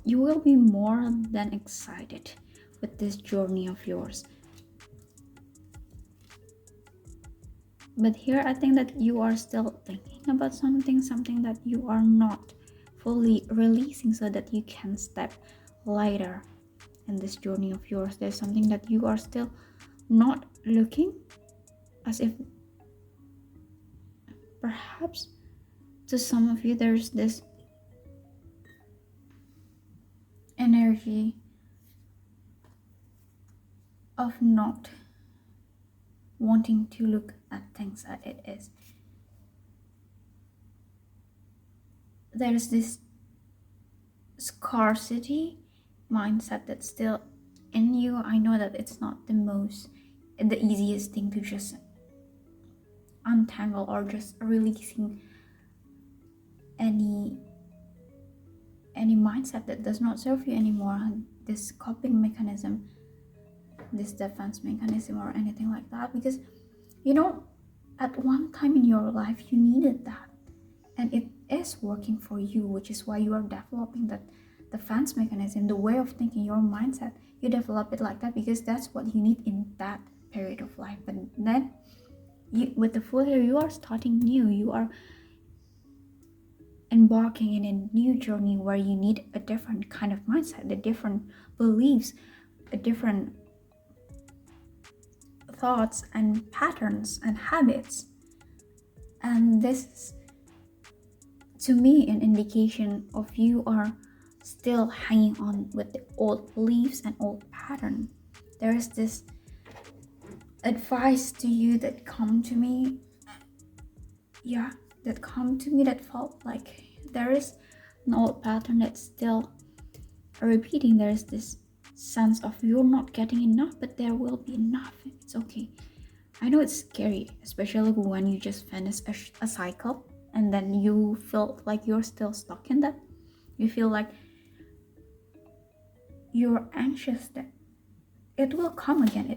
you will be more than excited with this journey of yours. But here I think that you are still thinking about something that you are not fully releasing, so that you can step lighter in this journey of yours. There's something that you are still not looking, as if perhaps to some of you there's this energy of not wanting to look at things as it is. There's this scarcity mindset that's still in you. I know that it's not the easiest thing to just untangle, or just releasing any mindset that does not serve you anymore, this coping mechanism, this defense mechanism, or anything like that. Because at one time in your life you needed that, and it is working for you, which is why you are developing that defense mechanism, the way of thinking, your mindset. You develop it like that because that's what you need in that period of life. But then with the full year, you are starting new. You are embarking in a new journey where you need a different kind of mindset, a different beliefs, a different thoughts and patterns and habits. And this is, to me, an indication of you are still hanging on with the old beliefs and old pattern. There is this advice to you that come to me that felt like there is an old pattern that's still repeating. There is this sense of you're not getting enough, but there will be enough. It's okay. I know it's scary, especially when you just finish a cycle and then you feel like you're still stuck in that. You feel like you're anxious that it will come again.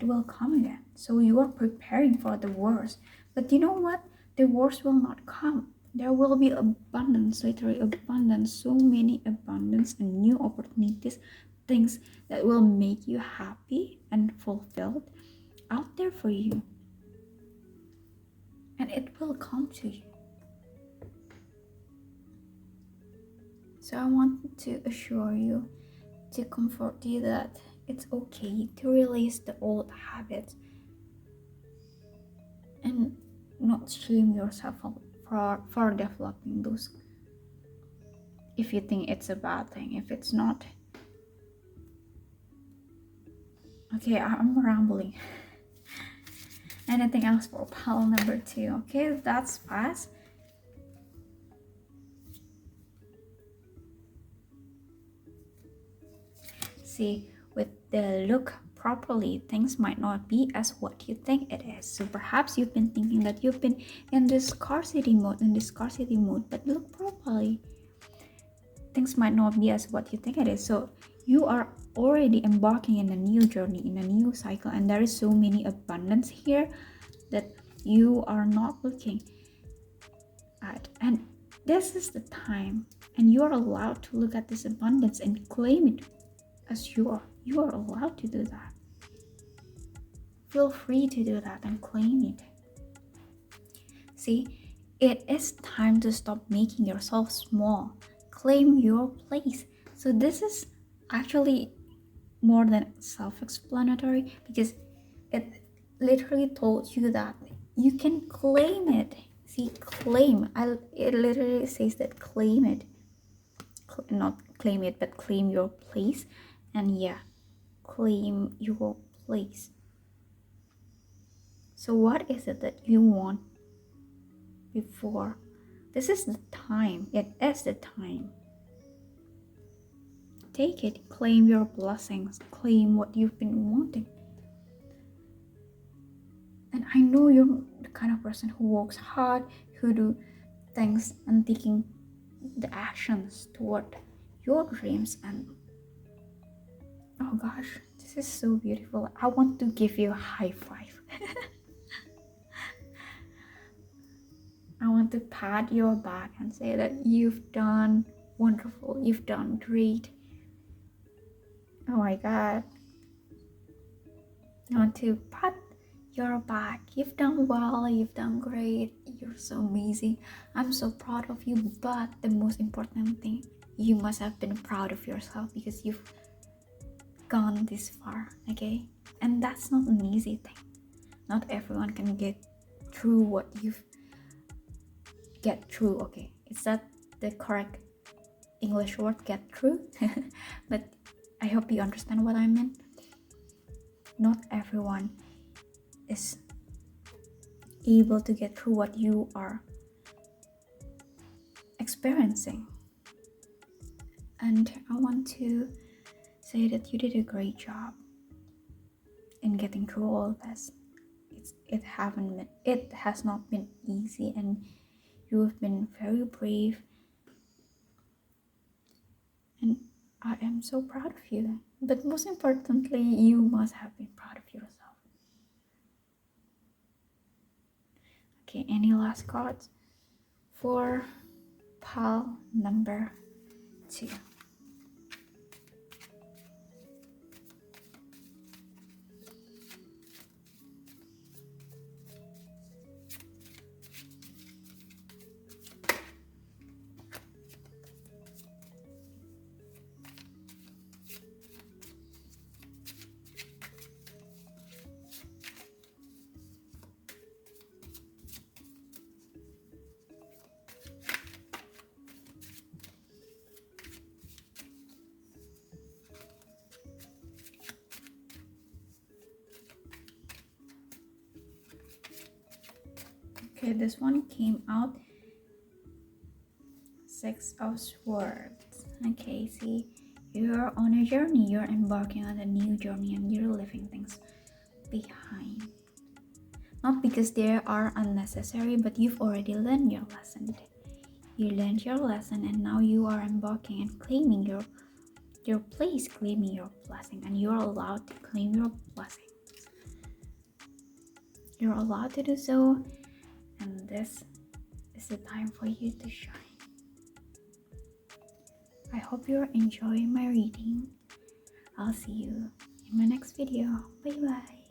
So you are preparing for the worst. But you know what? The worst will not come. There will be abundance, literally abundance, so many abundance and new opportunities, things that will make you happy and fulfilled out there for you. And it will come to you. So I want to assure you, to comfort you, that it's okay to release the old habits and not shame yourself for developing those. If you think it's a bad thing, if it's not. Okay, I'm rambling. Anything else for pile number 2? Okay, that's fast. See, with the look properly. Things might not be as what you think it is. So perhaps you've been thinking that you've been in this scarcity mode, but look properly. Things might not be as what you think it is. So you are already embarking in a new journey, in a new cycle, and there is so many abundance here that you are not looking at. And this is the time, and you are allowed to look at this abundance and claim it as you are allowed to do that. Feel free to do that and claim it. See, it is time to stop making yourself small. Claim your place. So this is actually more than self-explanatory, because it literally told you that you can claim it. See, claim. It literally says that claim it. Not claim it, but claim your place. And yeah, claim your place. So what is it that you want before? This is the time. It is the time. Take it. Claim your blessings. Claim what you've been wanting. And I know you're the kind of person who works hard, who do things and taking the actions toward your dreams. And oh gosh, this is so beautiful. I want to give you a high five. I want to pat your back and say that you've done wonderful, you've done great. Oh my god. I want to pat your back. You've done well, you've done great, you're so amazing. I'm so proud of you, but the most important thing, you must have been proud of yourself because you've gone this far, okay? And that's not an easy thing. Not everyone can get through what you've get through, okay? Is that the correct English word, get through? But I hope you understand what I meant. Not everyone is able to get through what you are experiencing. And I want to say that you did a great job in getting through all this. It has not been easy, and you have been very brave, and I am so proud of you. But most importantly, you must have been proud of yourself. Okay, any last cards for pile number 2? Okay, this one came out 6 of Swords. Okay, see, you're on a journey, you're embarking on a new journey, and you're leaving things behind. Not because they are unnecessary, but you've already learned your lesson. You learned your lesson, and now you are embarking and claiming your place, claiming your blessing, and you're allowed to claim your blessings. You're allowed to do so, and this is the time for you to shine. I hope you're enjoying my reading. I'll see you in my next video. Bye bye.